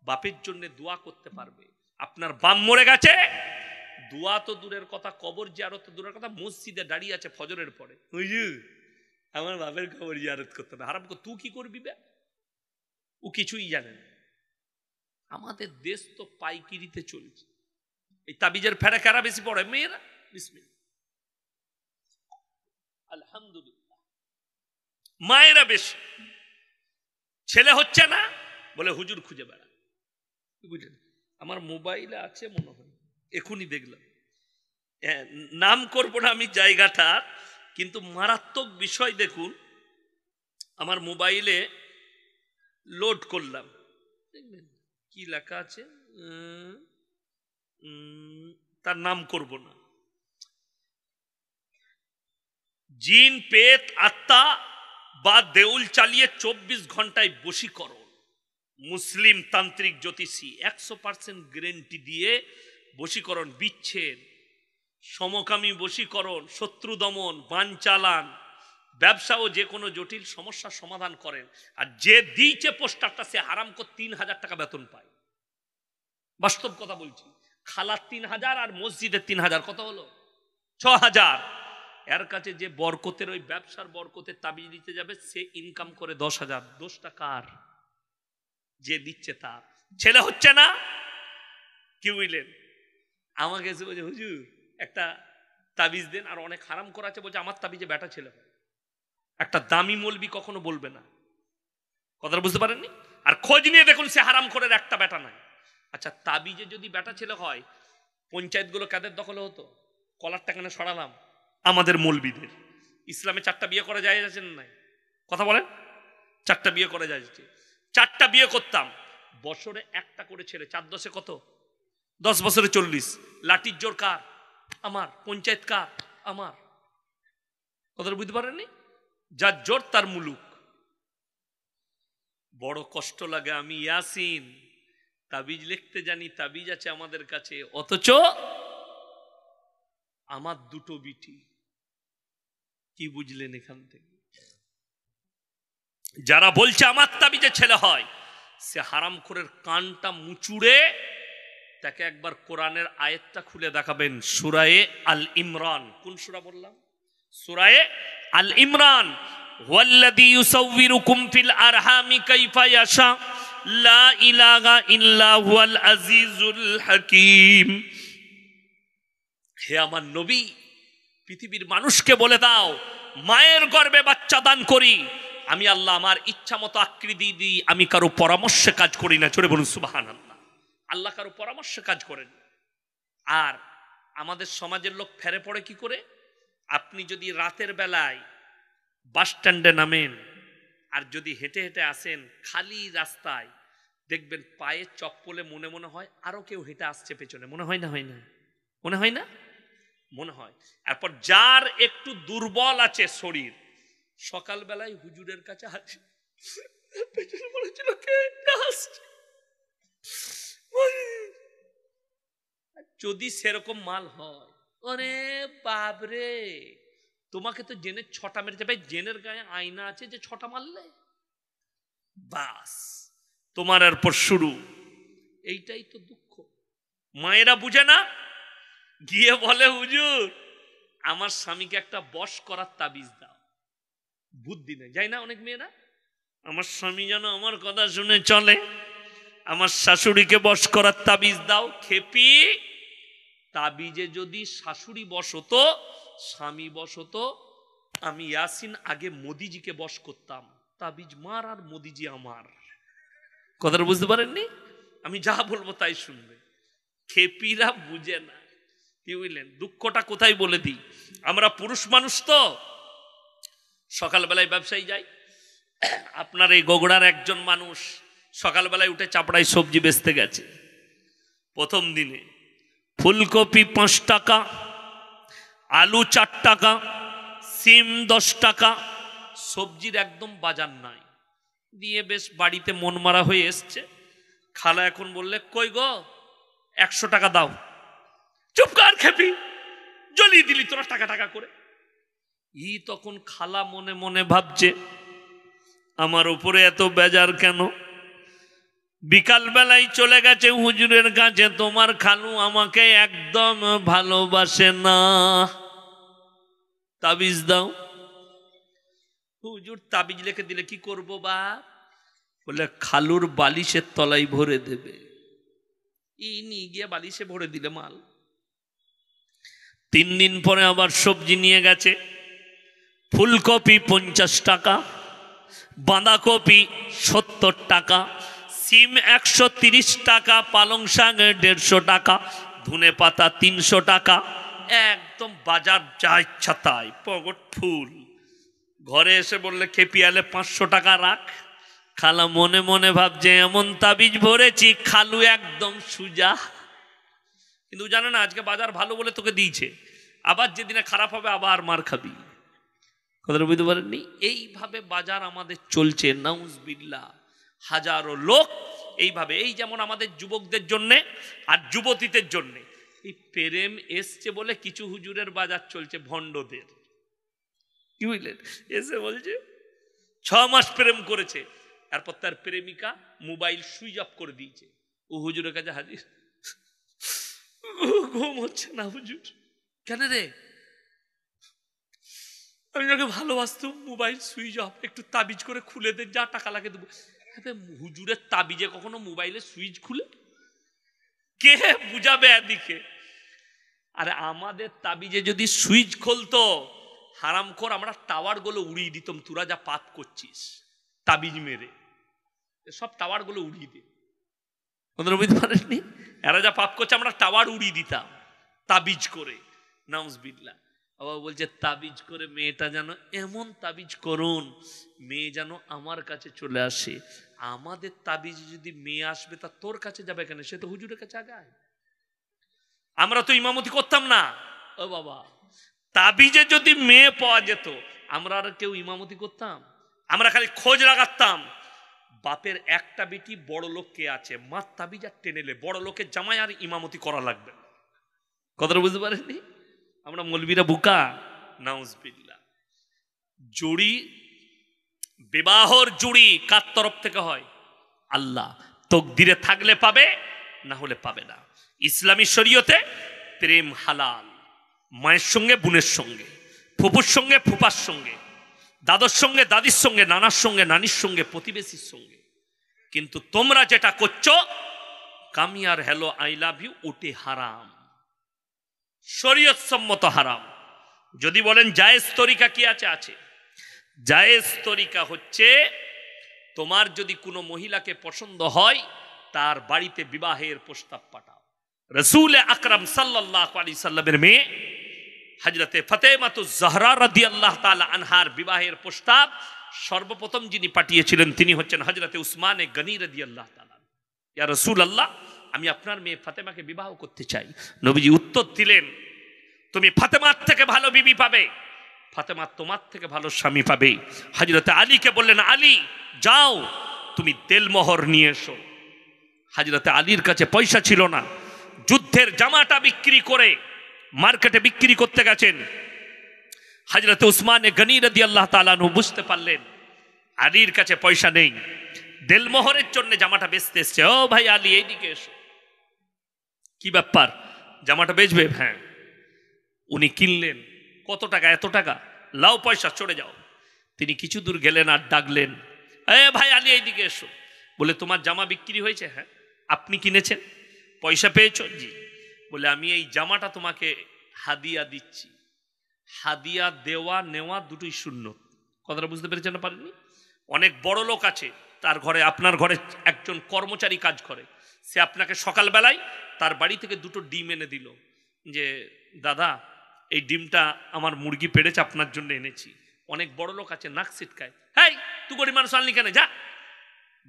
বাপের জন্য দোয়া করতে পারবে। আপনার বাপ মরে গেছে, দোয়া তো দূরের কথা, কবর জিয়ারত তো দূরের কথা, মসজিদে দাঁড়িয়ে আছে ফজরের পরে, হুজুর আমার বাপের কবর জিয়ারত করতে হবে। হারাম তুই কি করবি বে? ও কিছুই জানে না। আমাদের দেশ তো পাইকিরিতে চলছে। এই তাবিজের ফেরা কারা বেশি পড়ে? মেয়েরা। বিসমিল্লাহ, আলহামদুলিল্লাহ। মায়েরা বেশি। ছেলে হচ্ছে না বলে হুজুর খুঁজে বেড়া। বুঝলেন? আমার মোবাইলে আছে মনে হয়, এখনই দেখলাম, নাম করবো না আমি জায়গাটা, কিন্তু মারাত্মক বিষয়। দেখুন, আমার মোবাইলে লোড করলাম, দেখবেন কি লেখা আছে, তার নাম করব না। জিন, পেত, আত্মা বা দেউল চালিয়ে 24 ঘন্টায় বশীকরণ। মুসলিম তান্ত্রিক জ্যোতিষী 100% গ্যারান্টি দিয়ে বশীকরণ, বিচ্ছেদ, সমকামী বশীকরণ, শত্রু দমন, বান চালান, ব্যবসা ও যে কোনো জটিল সমস্যার সমাধান করেন। আর যে দিয়েছে পোস্টারটা সে হারাম করে 3000 টাকা বেতন পায়। বাস্তব কথা বলছি। খালার 3000 আর মসজিদের 3000, কত হলো? 6000। এর কাছে যে বরকতের, ওই ব্যবসার বরকতের তাবিজ দিতে যাবে, সে ইনকাম করে 10,000। দোষটা কার? যে দিচ্ছে তার। ছেলে হচ্ছে না, কি বুঝলেন? আমাকে এসে বলছে হুজুর একটা তাবিজ দেন, আর অনেক হারাম করা আছে, বলছে আমার তাবিজে বেটা ছেলে হয়। একটা দামি মৌলবি কখনো বলবে না, কথাটা বুঝতে পারেননি? আর খোঁজ নিয়ে দেখুন, সে হারাম করে একটা বেটা নাই। আচ্ছা, তাবিজে যদি বেটা ছেলে হয়, পঞ্চায়েতগুলো কাদের দখলে হতো? কলারটা কেন সরালাম? আমাদের মৌলবিদের। ইসলামে 4টা বিয়ে করা যায় আছে না নাই? কথা বলেন। 4টা বিয়ে করা যায়। 4টা বিয়ে করতাম, বছরে একটা করে ছেলে, 4 10 কত? 10 বছরে 40। লাঠির জোর কার? আমার। পঞ্চায়েত কার? আমার। কথাটা বুঝতে পারেননি? যার জোর তার মুলুক। বড় কষ্ট লাগে। আমি ইয়াসিন তাবিজ লিখতে জানি, তাবিজ আছে আমাদের কাছে, অথচ আমার 2টো বিটি। কি বুঝলেন এখান থেকে? যারা বলছে আমার তাবিজে ছেলে হয়, সে হারামখোরের কানটা মুচুড়ে তাকে একবার কোরআনের আয়াতটা খুলে দেখাবেন। সূরায়ে আল ইমরান। কোন সূরা বললাম? সূরায়ে আল ইমরান। ওয়াল্লাযী ইউসাউবিরুকুম ফিল আরহামি কাইফা ইয়াশা লা ইলাহা ইল্লা হুয়াল আজিজুল হাকীম। হে আমার নবী, পৃথিবীর মানুষকে বলে দাও, মায়ের গর্ভে বাচ্চা দান করি আমি আল্লাহ, আমার ইচ্ছা মতো আকৃতি দিই, আমি কারো পরামর্শে কাজ করি না। চলে বলুন সুবহানাল্লাহ। আল্লাহ কারো পরামর্শে কাজ করেন। আর আমাদের সমাজের লোক ফেরে পড়ে কি করে? আপনি যদি রাতের বেলায় বাস স্ট্যান্ডে নামেন আর যদি হেঁটে হেঁটে আসেন খালি রাস্তায়, দেখবেন পায়ে চপ্পলে মনে মনে হয় আরো কেউ হেঁটে আসছে পেছনে। মনে হয় না? হয় না? মনে হয় না? মনে হয়। এরপর যার একটু দুর্বল আছে শরীর, সকালবেলায় হুজুরের কাছে হাঁটছে, পেছনে মনে হচ্ছিল কে আসছে। যদি সেরকম মাল হয়, ওরে বাবরে, তোমাকে তো জেনের 6টা মেরেছে। ভাই, জেনের গায়ে আয়না আছে যে 6টা মারলে বাস তোমার এরপর শুরু। এইটাই তো দুঃখ। মায়েরা বুঝে না, গিয়ে বলে হুজুর আমার স্বামীকে একটা বশ করার তাবিজ দাও। বুদ্ধি নেই, যাই না অনেক মেয়েরা, আমার স্বামী যেন আমার কথা শুনে চলে, আমার শাশুড়িকে বশ করার তাবিজ দাও। খেপি, তাবিজে যদি শাশুড়ি বশ হতো, স্বামী বশ হতো, আমি ইয়াসিন আগে মোদিজিকে বশ করতাম। তাবিজ মার আর মোদিজি আমার। কথাটা বুঝতে পারেননি? আমি যা বলবো তাই শুনবে। খেপিরা বুঝে না, কি বুঝলেন? দুঃখটা কোথায় বলে দিই। আমরা পুরুষ মানুষ তো সকালবেলায় ব্যবসায়ী যাই। আপনার এই গোগড়ার একজন মানুষ সকালবেলায় উঠে চাপড়ায় সবজি বেচতে গেছে। প্রথম দিনে ফুলকপি 5 টাকা, আলু 4 টাকা, সিম 10 টাকা, সবজির একদম বাজার নাই, দিয়ে বেশ বাড়িতে মন মারা হয়ে এসছে। খালা এখন বললে, কই গো 100 টাকা দাও। চুপ কর খেপি, জ্বলিয়ে দিলি তোরা টাকা টাকা করে। তখন খালা মনে মনে ভাবছে, আমার উপরে এত বেজার কেন? বিকাল বেলায় চলে গেছে হুজুরের কাছে, তোমার খালু আমাকে একদম ভালোবাসে না, তাবিজ দাও। হুজুর তাবিজ লিখে দিলে কি করব বা? বলে খালুর বালিশের তলায় ভরে দেবে। নিয়ে গিয়ে বালিশে ভরে দিলে মাল। 3 দিন পরে আবার সবজি নিয়ে গেছে। ফুলকপি 50 টাকা, বাঁধাকপি 70 টাকা, সিম 130 টাকা, পালং শাক 150 টাকা, ধনে পাতা 300 টাকা। একদম বাজার যা ইচ্ছা তাই, পকেট ফুল। ঘরে এসে বললে, খেপিয়ালে 500 টাকা রাখ। খালা মনে মনে ভাবছে, এমন তাবিজ ভরেছি খালু একদম সুজা। কিন্তু জানে না আজকে বাজার ভালো বলে তোকে দিয়েছে, আবার যেদিনে খারাপ হবে আবার মার খাবি। কথাটা বুঝতে পারেননি? এইভাবে বাজার আমাদের চলছে, নাউজুবিল্লাহ। হাজারো লোক এইভাবে, এই যেমন আমাদের যুবকদের জন্যে আর যুবতীদের জন্যে এই প্রেম এসছে বলে কিছু হুজুরের বাজার চলছে ভণ্ডদের। কি বুঝলেন? এসে বলছে 6 মাস প্রেম করেছে, তারপর তার প্রেমিকা মোবাইল সুইচ অফ করে দিয়েছে। ও হুজুরের কাছে হাজির, ঘুম হচ্ছে না হুজুর। কেন রে? আমি যাকে ভালোবাসতাম, মোবাইল সুইচ অফ, একটু তাবিজ করে খুলে দে, যা টাকা লাগে দেবো। হুজুরের তাবিজে কখনো মোবাইলের সুইচ খুলে? কে বুঝাবে এদিকে? আরে আমাদের তাবিজে যদি সুইচ খুলতো, হারামখোর আমরা টাওয়ার গুলো উড়িয়ে দিতাম। তোরা যা পাপ করছিস তাবিজ মেরে, সব টাওয়ার গুলো উড়িয়ে দে। বুঝতে পারেননি? এরা যা পাপ করছে আমরা টাওয়ার উড়িয়ে দিতাম তাবিজ করে। নাউজুবিল্লাহ। বাবা বলছে তাবিজ করে মেয়েটা যেন এমন তাবিজ করুন, মেয়ে যেন আমার কাছে চলে আসে। আমাদের তাবিজে যদি মেয়ে আসবে তা তোর কাছে যাবে কেন? সে তো হুজুরের কাছে আগায়। আমরা তো ইমামতি করতাম না। ও বাবা, তাবিজে যদি মেয়ে পাওয়া যেত, আমরা আর কেউ ইমামতি করতাম? আমরা খালি খোঁজ লাগাতাম, বাপের একটা বেটি বড় লোক কে আছে, মার তাবিজ আর টেনেলে বড় লোকের জামাই আর ইমামতি করা লাগবে। কথাটা বুঝতে পারেননি? আমরা মৌলবীরা বুকা। নাউজুবিল্লাহ। জুড়ি, বিবাহর জুড়ি কার তরফ থেকে হয়? আল্লাহ। তকদিরে থাকলে পাবে, না হলে পাবে না। ইসলামী শরীয়তে প্রেম হালাল, মায়ের সঙ্গে বোনের সঙ্গে, ফুপুর সঙ্গে ফুপার সঙ্গে, দাদর সঙ্গে দাদির সঙ্গে, নানার সঙ্গে নানির সঙ্গে, প্রতিবেশীর সঙ্গে। কিন্তু তোমরা যেটা করছো, কামি আর হ্যালো আই লাভ ইউ, ওটি হারাম, শরীয়ত সম্মত হারাম। যদি বলেন জায়েজ তরিকা কি আছে? আছে। জায়েজ তরিকা হচ্ছে, তোমার যদি কোনো মহিলাকে পছন্দ হয়, তার বাড়িতে বিবাহের প্রস্তাব পাঠাও। রাসূল আকরাম সাল্লাল্লাহু আলাইহি সাল্লামের মেয়ে হযরতে ফাতেমাতুজ জাহরা রাদিয়াল্লাহু তাআলা আনহার বিবাহের প্রস্তাব সর্বপ্রথম যিনি পাঠিয়েছিলেন তিনি হচ্ছেন হযরতে উসমানে গনি রাদিয়াল্লাহু তাআলা। ইয়া রাসূলুল্লাহ, আমি আপনার মেয়ে ফাতেমাকে বিবাহ করতে চাই। নবীজি উত্তর দিলেন, তুমি ফাতেমার থেকে ভালো বিবি পাবে, ফাতেমা তোমার থেকে ভালো স্বামী পাবে। হযরতে আলীকে বললেন, আলী যাও তুমি তেলমোহর নিয়ে এসো। হযরতে আলীর কাছে পয়সা ছিল না, যুদ্ধের জামাটা বিক্রি করে মার্কেটে বিক্রি করতে গেছেন। হযরতে উসমানে গনি রাদিয়াল্লাহু তাআলা আনহু বুঝতে পারলেন আলীর কাছে পয়সা নেই, তেলমোহরের জন্য জামাটা বেচতে এসছে। ও ভাই আলী, এইদিকে এসো। কি ব্যাপার, জামাটা বেচবে? হ্যাঁ। উনি কিনলেন। কত টাকা? এত টাকা। লাও পয়সা, চড়ে যাও। তিনি কিছু দূর গেলেন আর ডাকলেন, এ ভাই আলী এইদিকে এসো। বলে, তোমার জামা বিক্রি হয়েছে? হ্যাঁ। আপনি কিনেছেন? পয়সা পেয়েছো? জি। বলে, আমি এই জামাটা তোমাকে হাদিয়া দিচ্ছি। হাদিয়া দেওয়া নেওয়া দুটোই সুন্নত। কথাটা বুঝতে পেরেছেন না পারেননি? অনেক বড় লোক আছে, তার ঘরে, আপনার ঘরে একজন কর্মচারী কাজ করে, সে আপনাকে সকালবেলায় তার বাড়ি থেকে 2টো ডিম এনে দিল, যে দাদা এই ডিমটা আমার মুরগি পেড়েছে, আপনার জন্য এনেছি। অনেক বড় লোক আছে, নাক সিটকায়, হেই তুই গরিব মানুষ আনলি কেন, যা।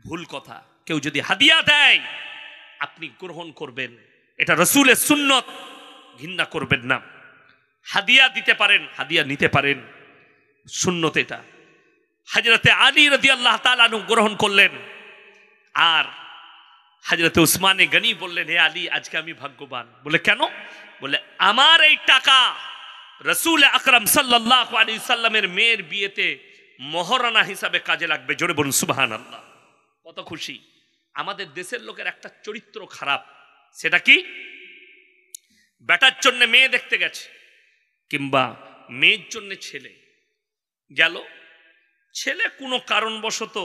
ভুল কথা। কেউ যদি হাদিয়া দেয় আপনি গ্রহণ করবেন, এটা রাসূলের সুন্নত, ঘৃণা করবেন না। হাদিয়া দিতে পারেন, হাদিয়া নিতে পারেন। সুন্নত এটা। হযরতে আলী রাদিয়াল্লাহু তাআলা আনহু গ্রহণ করলেন, আর হযরতে উসমানে গনি বললেন, হে আলী, আজকে আমি ভাগ্যবান। বলে কেন? বলে আমার এই টাকা রাসূল আকরাম সাল্লাল্লাহু আলাইহি সাল্লামের মেয়ের বিয়েতে মহারানা হিসাবে কাজে লাগবে। জোরে বলুন সুবহানাল্লাহ। কত খুশি। আমাদের দেশের লোকের একটা চরিত্র খারাপ, সেটা কি? বেটার জন্য মেয়ে দেখতে গেছে, কিংবা মেয়ের জন্য ছেলে গেল, ছেলে কোনো কারণবশত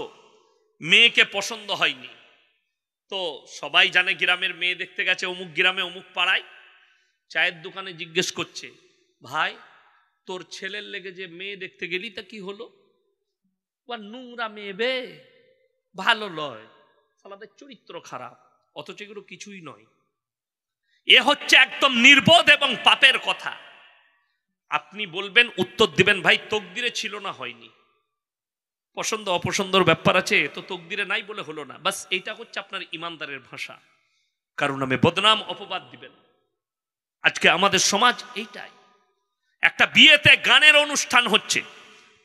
মেয়েকে পছন্দ হয়নি, তো সবাই জানে গ্রামের মেয়ে দেখতে গেছে অমুক গ্রামে অমুক পাড়ায়, চায়ের দোকানে জিজ্ঞেস করছে, ভাই তোর ছেলের লেগে যে মেয়ে দেখতে গেলি তা কি হলো? নোংরা মেয়ে বে, ভালো লয়, সালাদের চরিত্র খারাপ, অথচ এগুলো কিছুই নয়। এ হচ্ছে একদম নির্বোধ এবং পাপের কথা। আপনি বলবেন, উত্তর দিবেন, ভাই তকদিরে ছিল না, হয়নি, পছন্দ অপছন্দর ব্যাপার আছে, তো তকদিরে নাই বলে হলো না, বাস এইটা হচ্ছে আপনার ইমানদারের ভাষা। কারণ নামে বদনাম অপবাদ দিবেন। আজকে আমাদের সমাজ এইটাই। একটা বিয়েতে গানের অনুষ্ঠান হচ্ছে,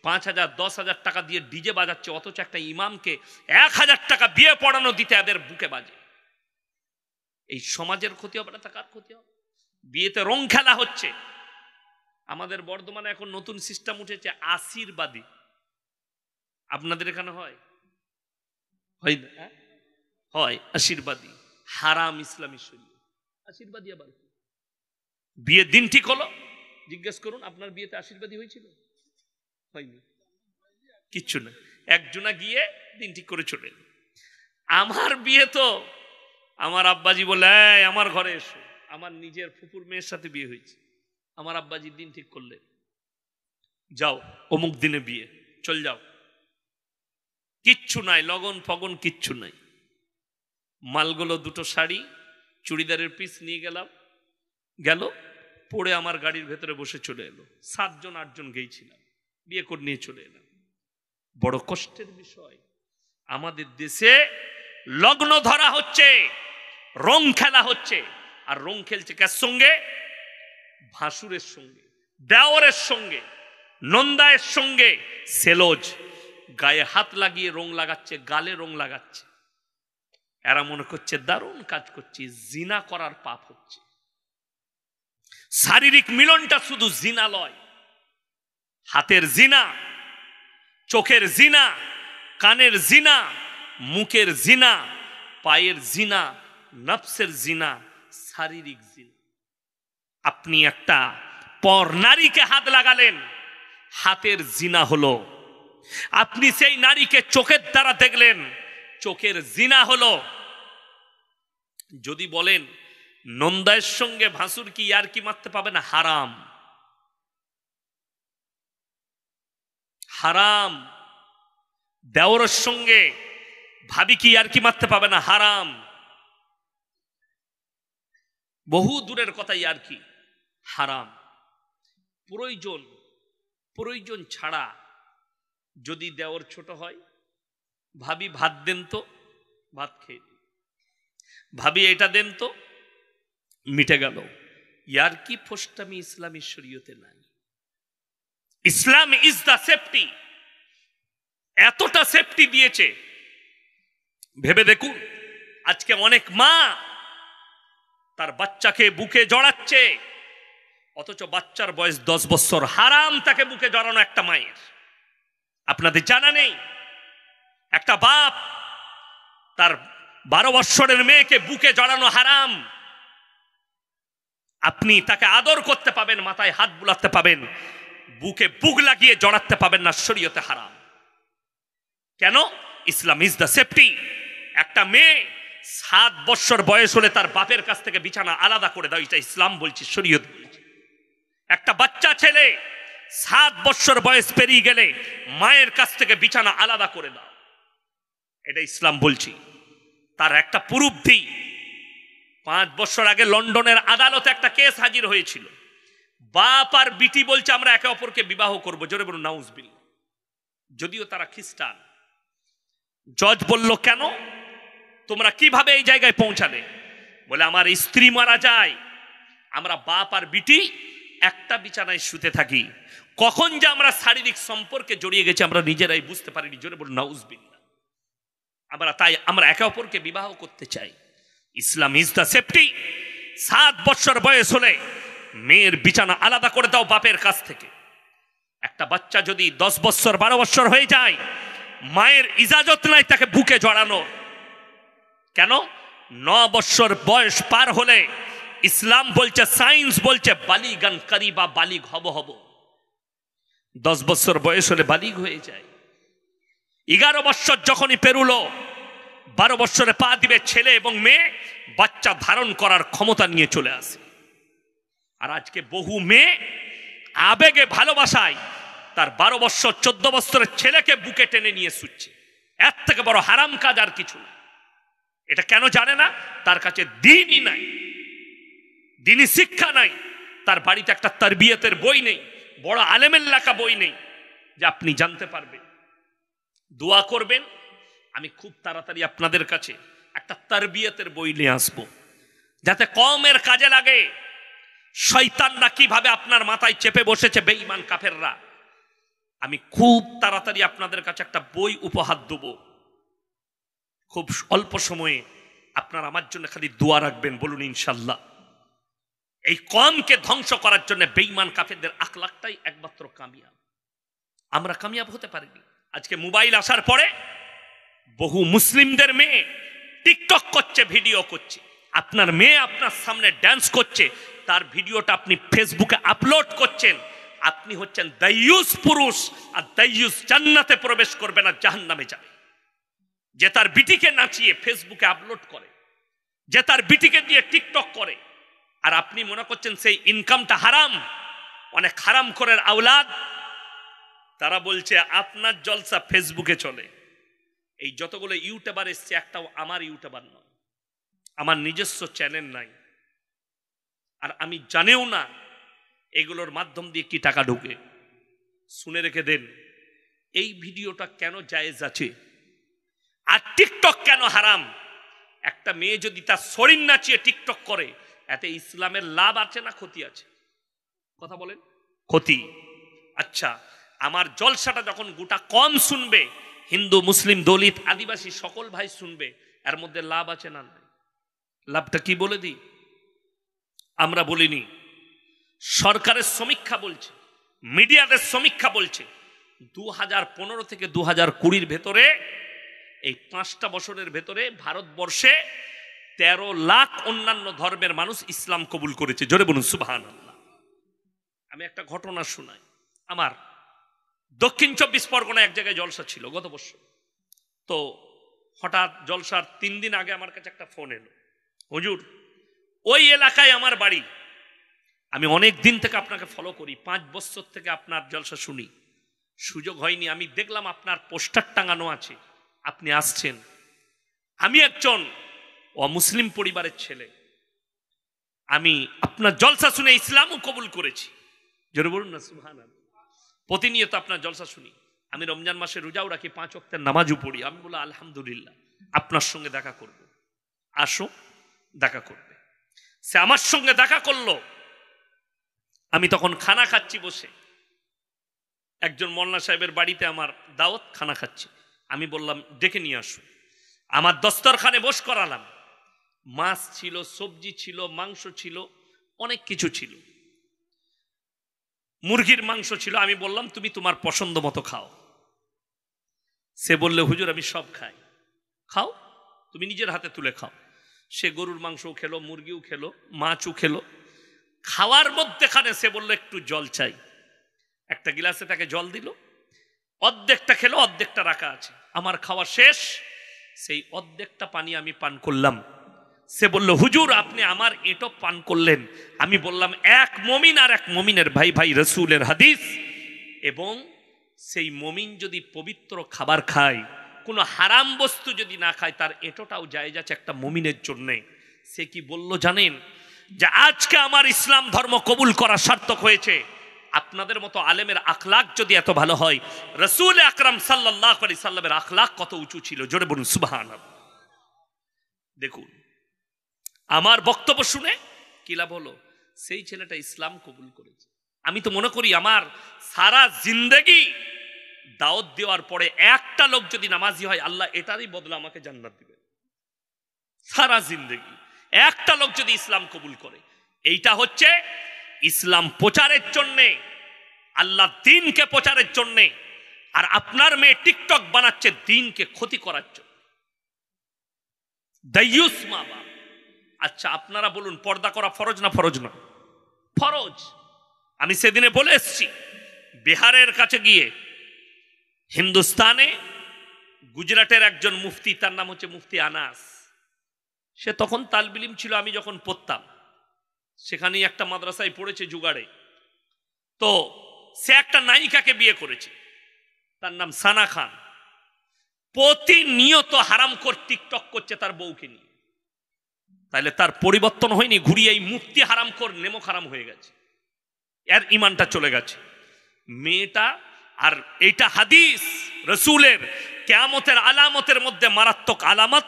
5,000 10,000 টাকা দিয়ে ডিজে বাজাচ্ছে, অথচ একটা ইমামকে 1,000 টাকা বিয়ে পড়ানো দিতে এদের বুকে বাজে। এই সমাজের ক্ষতি হবে না, তা কার ক্ষতি হবে? বিয়েতে রং খেলা হচ্ছে। আমাদের বর্ধমানে এখন নতুন সিস্টেম উঠেছে আশীর্বাদী। আপনাদের এখানে হয়? হয় না? হয় আশীর্বাদী, হারাম ইসলামী শরীয়ত। আশীর্বাদী আবার কি? বিয়ের দিন ঠিক হলো, জিজ্ঞেস করুন আপনার বিয়েতে আশীর্বাদী হয়েছিল? হয়নি, কিচ্ছু না। একজনা গিয়ে দিন ঠিক করে চলে এলো। আমার বিয়ে তো আমার আব্বাজি বলে, আমার ঘরে এসো। আমার নিজের ফুপুর মেয়ের সাথে বিয়ে হয়েছে, আমার আব্বাজি দিন ঠিক করলে, যাও অমুক দিনে বিয়ে, চল যাও। কিচ্ছু নাই, লগন ফগন কিচ্ছু নাই। মালগুলো দুটো শাড়ি চুড়িদারের পিস নিয়ে গেল, পরে আমার গাড়ির ভেতরে বসে চলে এলো। 7 জন 8 জন গেছিলাম, বিয়ে করে নিয়ে চলে এলাম। বড় কষ্টের বিষয়, আমাদের দেশে লগ্ন ধরা হচ্ছে, রং খেলা হচ্ছে। আর রং খেলছে কার সঙ্গে? ভাসুরের সঙ্গে, দেওরের সঙ্গে, নন্দায়ের সঙ্গে। সেলোজ গায়ে হাত লাগিয়ে রং লাগাচ্ছে, গালে রং লাগাচ্ছে। এরা মনে করছে দারুণ কাজ করছে, জিনা করার পাপ হচ্ছে। শারীরিক মিলনটা শুধু জিনা লয়, হাতের জিনা, চোখের জিনা, কানের জিনা, মুখের জিনা, পায়ের জিনা, নফসের জিনা, শারীরিক জিনা। আপনি একটা পর নারীকে হাত লাগালেন, হাতের জিনা হলো। আপনি সেই নারীকে চোখের দ্বারা দেখলেন, চোখের জিনা হলো। যদি বলেন নন্দায়ের সঙ্গে ভাসুর কি আর কি মারতে পাবে না, হারাম, হারাম। দেওরের সঙ্গে ভাবি কি আর কি মারতে পাবে না, হারাম। বহু দূরের কথা, আর কি হারাম। প্রয়োজন ছাড়া যদি দেওর ছোট হয়, ভাবি ভাত দেন তো, ভাত খেয়ে দিই, ভাবি এটা দেন তো, মিটে গেল। ইয়ার কি ফোস্টামি ইসলামী শরীয়তে নাই। ইসলাম ইজ দা সেফটি। এতটা সেফটি দিয়েছে, ভেবে দেখুন। আজকে অনেক মা তার বাচ্চাকে বুকে জড়াচ্ছে, অথচ বাচ্চার বয়স 10 বছর। হারাম তাকে বুকে জড়ানো একটা মায়ের। আপনাদের জানা নেই? একটা বাপ তার 12 বছরের মেয়েকে বুকে জড়ানো হারাম। আপনি তাকে আদর করতে পাবেন, মাথায় হাত বুলাতে পাবেন, বুকে বুক লাগিয়ে জড়াতে পাবেন না, শরীয়তে হারাম। কেন? ইসলাম ইজ দ্য সেফটি। একটা মেয়ে 7 বছর বয়স হলে তার বাপের কাছ থেকে বিছানা আলাদা করে দাও, এটা ইসলাম বলছে, শরীয়ত বলছে। একটা বাচ্চা ছেলে 7 বছর বয়স পেরিয়ে গেলে মায়ের কাছ থেকে বিছানা আলাদা করে দাও, এটা ইসলাম বলছে। তার একটা প্রুফ দিই। 5 বছর আগে লন্ডনের আদালতে একটা কেস হাজির হয়েছিল। বাপ আর বিটি বলছে আমরা একে অপরকে বিবাহ করব। জোরে বলুন নাউজুবিল্লাহ। যদিও তারা খ্রিস্টান। জজ বলল, কেন তোমরা কিভাবে এই জায়গায় পৌঁছালে? বলে আমার স্ত্রী মারা যায়, আমরা বাপ আর বিটি একটা বিছানায় শুতে থাকি, কখন যে আমরা শারীরিক সম্পর্কে জড়িয়ে গেছি আমরা নিজেরাই বুঝতে পারিনি। জোরে বলুন নাউজুবিল্লাহ। আমরা একে অপরকে বিবাহ করতে চাই। ইসলাম ইজ দ্য সেফটি। 7 বছর বয়স হলে মেয়ের বিছানা আলাদা করে দাও বাপের কাছ থেকে। একটা বাচ্চা যদি 10 বছর 12 বছর হয়ে যায়, মায়ের ইজাজত নাই তাকে বুকে জড়ানো। কেন? 9 বছর বয়স পার হলে ইসলাম বলছে, সায়েন্স বলছে বালিগান করিবা, বালিগ হব। 10 বছর বয়স হলে বালিগ হয়ে যায়। 11 বছর যখনই পেরুলো, 12 বছরে পা দিবে, ছেলে এবং মেয়ে বাচ্চা ধারণ করার ক্ষমতা নিয়ে চলে আসে। আর আজকে বহু মেয়ে আবেগে ভালোবাসায় তার 12 বছর 14 বছরের ছেলেকে বুকে টেনে নিয়ে শুচ্ছে। এর থেকে বড় হারাম কাজ আর কিছু না। এটা কেন জানে না? তার কাছে দ্বীনই নাই, দ্বীনি শিক্ষা নাই। তার বাড়িতে একটা তারবিয়তের বই নেই, বড় আলেমের লেখা বই নেই যে আপনি জানতে পারবেন। দোয়া করবেন, আমি খুব তাড়াতাড়ি আপনাদের কাছে একটা তারবিয়তের বই নিয়ে আসবো, যাতে কওমের কাজে লাগে। শয়তানরা কিভাবে আপনার মাথায় চেপে বসেছে, বেঈমান কাফেররা। আমি খুব তাড়াতাড়ি আপনাদের কাছে একটা বই উপহার দেব। খুব অল্প সময়ে আপনারা আমার জন্য খালি দোয়া রাখবেন, বলুন ইনশাল্লাহ। এই কওমকে ধ্বংস করার জন্য বেঈমান কাফেরদের আখলাকটাই একমাত্র কামিয়াব। আমরা কামিয়াব হতে পারিনি। আজকে মোবাইল আসার পরে বহু মুসলিমদের মেয়ে টিকটক করছে, ভিডিও করছে। আপনার মেয়ে আপনার সামনে ড্যান্স করছে, তার ভিডিওটা আপনি ফেসবুকে আপলোড করছেন। আপনি হচ্ছেন দাইয়ুস পুরুষ, আর দাইয়ুস জান্নাতে প্রবেশ করবে না, জাহান্নামে যাবে। যে তার বিটিকে নাচিয়ে ফেসবুকে আপলোড করে, যে তার বিটিকে দিয়ে টিকটক করে, আর আপনি মনে করছেন সেই ইনকামটা হারাম। অনেক হারাম করের আওলাদ, তারা বলছে আপনার জলসা ফেসবুকে চলে। এই যতগুলো ইউটিউবার এসছে একটাও আমার ইউটিউবার নয়, আমার নিজস্ব চ্যানেল নাই, আর আমি জানেও না এগুলোর মাধ্যম দিয়ে কি টাকা ঢোকে। শুনে রেখে দেন, এই ভিডিওটা কেন জায়েজ আছে আর টিকটক কেন হারাম। একটা মেয়ে যদি তার শরীর নাচিয়ে টিকটক করে, এতে ইসলামের লাভ আছে না ক্ষতি আছে? কথা বলেন। ক্ষতি। আচ্ছা, আমার জলসাটা যখন গোটা কম শুনবে, হিন্দু মুসলিম দলিত আদিবাসী সকল ভাই শুনবে, এর মধ্যে লাভ আছে না? লাভটা কি বলে দিই, আমরা বলিনি। সরকারের সমীক্ষা বলছে, মিডিয়াদের সমীক্ষা বলছে, 2015 থেকে 2020 ভেতরে, এই 5টা বছরের ভেতরে ভারতবর্ষে 13 লাখ অন্যান্য ধর্মের মানুষ ইসলাম কবুল করেছে। জোরে বলুন সুবহানাল্লাহ। আমি একটা ঘটনা শোনাই। আমার দক্ষিণ 24 পরগনা এক জায়গায় জলসা ছিল গত বছর। তো হঠাৎ জলসার 3 দিন আগে আমার কাছে একটা ফোন এলো, হুজুর ওই এলাকায় আমার বাড়ি, আমি অনেক দিন থেকে আপনাকে ফলো করি, 5 বছর থেকে আপনার জলসা শুনি, সুযোগ হয়নি। আমি দেখলাম আপনার পোস্টার টাঙানো আছে, আপনি আসছেন। আমি একজন অমুসলিম পরিবারের ছেলে, আমি আপনার জলসা শুনে ইসলামও কবুল করেছি। জোরে বলুন না সুবহানাল্লাহ। প্রতিনিয়ত আপনার জলসা শুনি। আমি রমজান মাসে রোজাও রাখি, 5 ওয়াক্তের নামাজও পড়ি। আমি বলি আলহামদুলিল্লাহ, আপনার সঙ্গে দেখা করব, আসো দেখা করবে। সে আমার সঙ্গে দেখা করলো। আমি তখন খানা খাচ্ছি বসে, একজন মোল্লা সাহেবের বাড়িতে আমার দাওয়াত, খানা খাচ্ছি। আমি বললাম ডেকে নিয়ে আসো। আমার দস্তরখানে বস করালাম। মাছ ছিল, সবজি ছিল, মাংস ছিল, অনেক কিছু ছিল, মুরগির মাংস ছিল। আমি বললাম তুমি তোমার পছন্দ মতো খাও। সে বললে হুজুর আমি সব খাই। খাও, তুমি নিজের হাতে তুলে খাও। সে গরুর মাংসও খেলো, মুরগিও খেলো, মাছও খেলো। খাওয়ার মধ্যেখানে সে বললো একটু জল চাই। একটা গিলাসে তাকে জল দিল, অর্ধেকটা খেলো, অর্ধেকটা রাখা আছে। আমার খাওয়া শেষ, সেই অর্ধেকটা পানি আমি পান করলাম। সে বলল হুজুর আপনি আমার এটো পান করলেন। আমি বললাম এক মুমিন আর এক মুমিনের ভাই ভাই, রাসূলের হাদিস। এবং সেই মুমিন যদি পবিত্র খাবার খায়, কোনো হারাম বস্তু যদি না খায়, তার এটোটাও জায়েজ আছে একটা মুমিনের জন্যে। সে কি বলল জানেন? যে আজকে আমার ইসলাম ধর্ম কবুল করা সার্থক হয়েছে। আপনাদের মতো আলেমের আখলাক যদি এত ভালো হয়, রাসূল আকরাম সাল্লাল্লাহু আলাইহি সাল্লামের আখলাক কত উঁচু ছিল। জোরে বলুন সুবহানাল্লাহ। দেখুন আমার বক্তব্য শুনে কি লাভ হলো? সেই ছেলেটা ইসলাম কবুল করেছে। আমি তো মনে করি আমার সারা জিন্দেগি দাওয়াত দেওয়ার পরে একটা লোক যদি নামাজি হয়, আল্লাহ এটারই বদলে আমাকে জান্নাত দিবে। সারা জিন্দেগি একটা লোক যদি ইসলাম কবুল করে, এইটা হচ্ছে ইসলাম প্রচারের জন্যে, আল্লাহ দ্বীনকে প্রচারের জন্যে। আর আপনার মেয়ে টিকটক বানাচ্ছে দ্বীনকে ক্ষতি করার জন্য। দাইয়ুস মা বাপ। আচ্ছা আপনারা বলুন, পর্দা করা ফরজ না ফরজ না? ফরজ। আমি সেদিনে বলে এসছি, বিহারের কাছে গিয়ে হিন্দুস্তানে গুজরাটের একজন মুফতি, তার নাম হচ্ছে মুফতি আনাস। সে তখন তালবিল ইলম ছিল, আমি যখন পড়তাম সেখানেই একটা মাদ্রাসায় পড়েছে জুগাড়ে। তো সে একটা নায়িকাকে বিয়ে করেছে, তার নাম সানা খান। প্রতিনিয়ত হারামখোর টিকটক করছে তার বউকে নিয়ে। তাহলে তার পরিবর্তন হয়নি, ঘুরিয়ে এই মুফতি হারামখোর নেমক হারাম হয়ে গেছে, এর ইমানটা চলে গেছে মেয়েটা। আর এইটা হাদিস রসুলের, কিয়ামতের আলামতের মধ্যে মারাত্মক আলামত,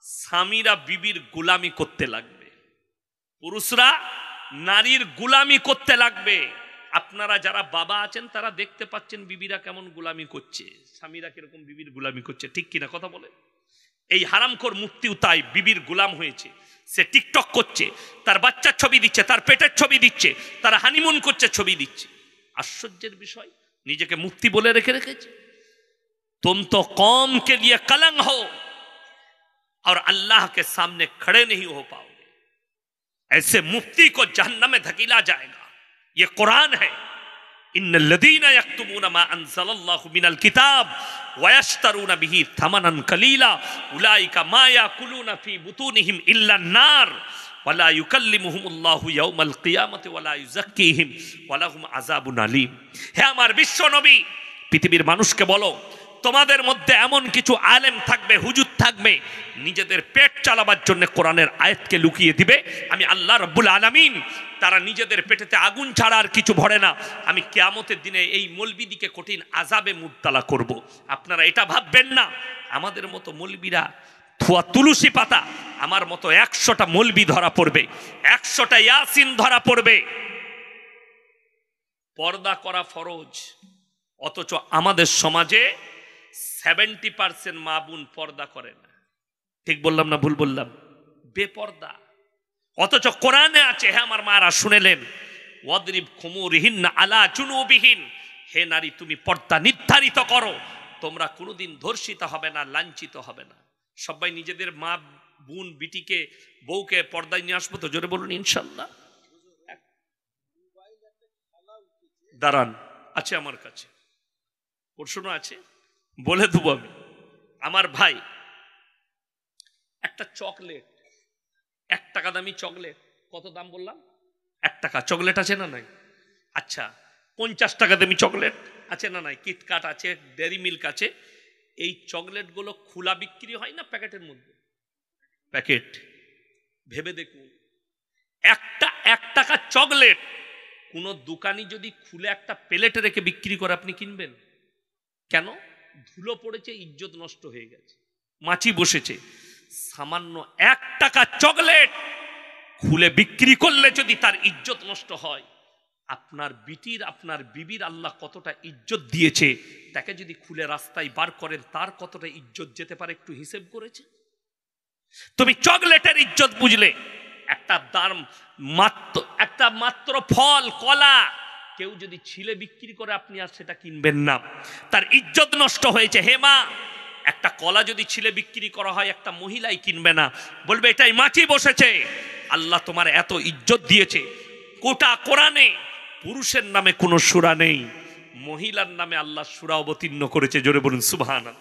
স্বামীরা বিবির গোলামি করতে লাগবে, পুরুষরা নারীর গোলামি করতে লাগবে। আপনারা যারা বাবা আছেন তারা দেখতে পাচ্ছেন বিবিরা কেমন গোলামি করছে, স্বামীরা কিরকম বিবির গোলামি করছে, ঠিক কিনা কথা বলে? এই হারামখোর মুফতিও তাই বিবির গোলাম হয়েছে। সে টিকটক করছে, তার বাচ্চার ছবি দিচ্ছে, তার পেটের ছবি দিচ্ছে, তার হানিমুন করছে, ছবি দিচ্ছে। आश्चर्य विषय, निजे के मुफ्ती बोले रखे तुम तो कौम के लिए कलंक हो और अल्लाह के सामने खड़े नहीं हो पाओगे। ऐसे मुफ्ती को जहन्नम में धकेला जाएगा। ये कुरान है, इन्नल्लज़ीना यक्तुमूना मा अंज़लल्लाहु मिनल किताब वयश्तरूना बिही थमनन कलीला उलाइका मा याकुलूना फी बुतूनिहिम इल्ला अन्नार वला युकल्लिमुहुमुल्लाहु यौमल कियामति वला युज़क्कीहिम वलाहुम आज़ाबुन अलीम। हे आमार विश्व नबी, पृथिवीर मानुषके बोलो তোমাদের মধ্যে এমন কিছু আলেম থাকবে, হুজুর থাকবে, নিজেদের পেট চালাবার জন্য কোরআনের আয়াতকে লুকিয়ে দিবে। আমি আল্লাহ রাব্বুল আলামিন তারা নিজেদের পেটেতে আগুন ছাড়া আর কিছু ভরে না। আমি কিয়ামতের দিনে এই মৌলবীদিকে কঠিন আযাবে মুবতালা করব। আপনারা এটা ভাববেন না আমাদের মতো মৌলবীরা থুয়া তুলসী পাতা, আমার মতো 100টা মৌলবী ধরা পড়বে, 100টা ইয়াসিন ধরা পড়বে। পর্দা করা ফরজ, অথচ আমাদের সমাজে 70% মা বোন পর্দা করে না। ঠিক বললাম না ভুল বললাম? বেপর্দা। অথচ কোরআনে আছে, হ্যাঁ আমার মারা শুনেলেন, ওয়াদরিব খুমুরিহিন্না আলা জুনুবিহিন, হে নারী তুমি পর্দা নির্ধারিত করো, তোমরা কোনোদিন ধর্ষিত হবে না, লাঞ্ছিত হবে না। সবাই নিজেদের মা বোন বিটিকে বউকে পর্দায় নিয়ে আসবো তো? জোরে বলুন ইনশাল্লাহ। দাঁড়ান, আছে আমার কাছে প্রশ্ন আছে, বলে দেবো আমি। আমার ভাই একটা চকলেট, 1 টাকা দামি চকলেট, কত দাম বললাম? 1 টাকা। চকলেট আছে না নাই? আচ্ছা 50 টাকা দামি চকলেট আছে না নাই? কিটকাট আছে, ডেরি মিল্ক আছে। এই চকলেটগুলো খোলা বিক্রি হয় না প্যাকেটের মধ্যে? প্যাকেট। ভেবে দেখুন, একটা 1 টাকা চকলেট কোন দোকানি যদি খুলে একটা প্লেটে রেখে বিক্রি করে, আপনি কিনবেন কেন? ধুলো পড়েছে, ইজ্জত নষ্ট হয়ে গেছে, মাছি বসেছে। সামান্য 1 টাকা চকলেট খুলে বিক্রি করলে যদি তার ইজ্জত নষ্ট হয়, আপনার বিটির, আপনার বিবির আল্লাহ কতটা ইজ্জত দিয়েছে, তাকে যদি খুলে রাস্তায় বার করেন তার কতটা ইজ্জত যেতে পারে একটু হিসেব করেছে? তুমি চকলেটের ইজ্জত বুঝলে, একটা দাম একটা মাত্র ফল কলা কেউ যদি ছিলে বিক্রি করে, আপনি আর সেটা কিনবেন না, তার ইজ্জত নষ্ট হয়েছে। হে মা, একটা কলা যদি ছিলে বিক্রি করা হয়, একটা মহিলাই কিনবে না, বলবে এটাই মাছি বসেছে। আল্লাহ তোমার এত ইজ্জত দিয়েছে, গোটা কোরআনে পুরুষের নামে কোনো সূরা নেই, মহিলার নামে আল্লাহ সূরা অবতীর্ণ করেছে। জোরে বলুন সুবহানাল্লাহ।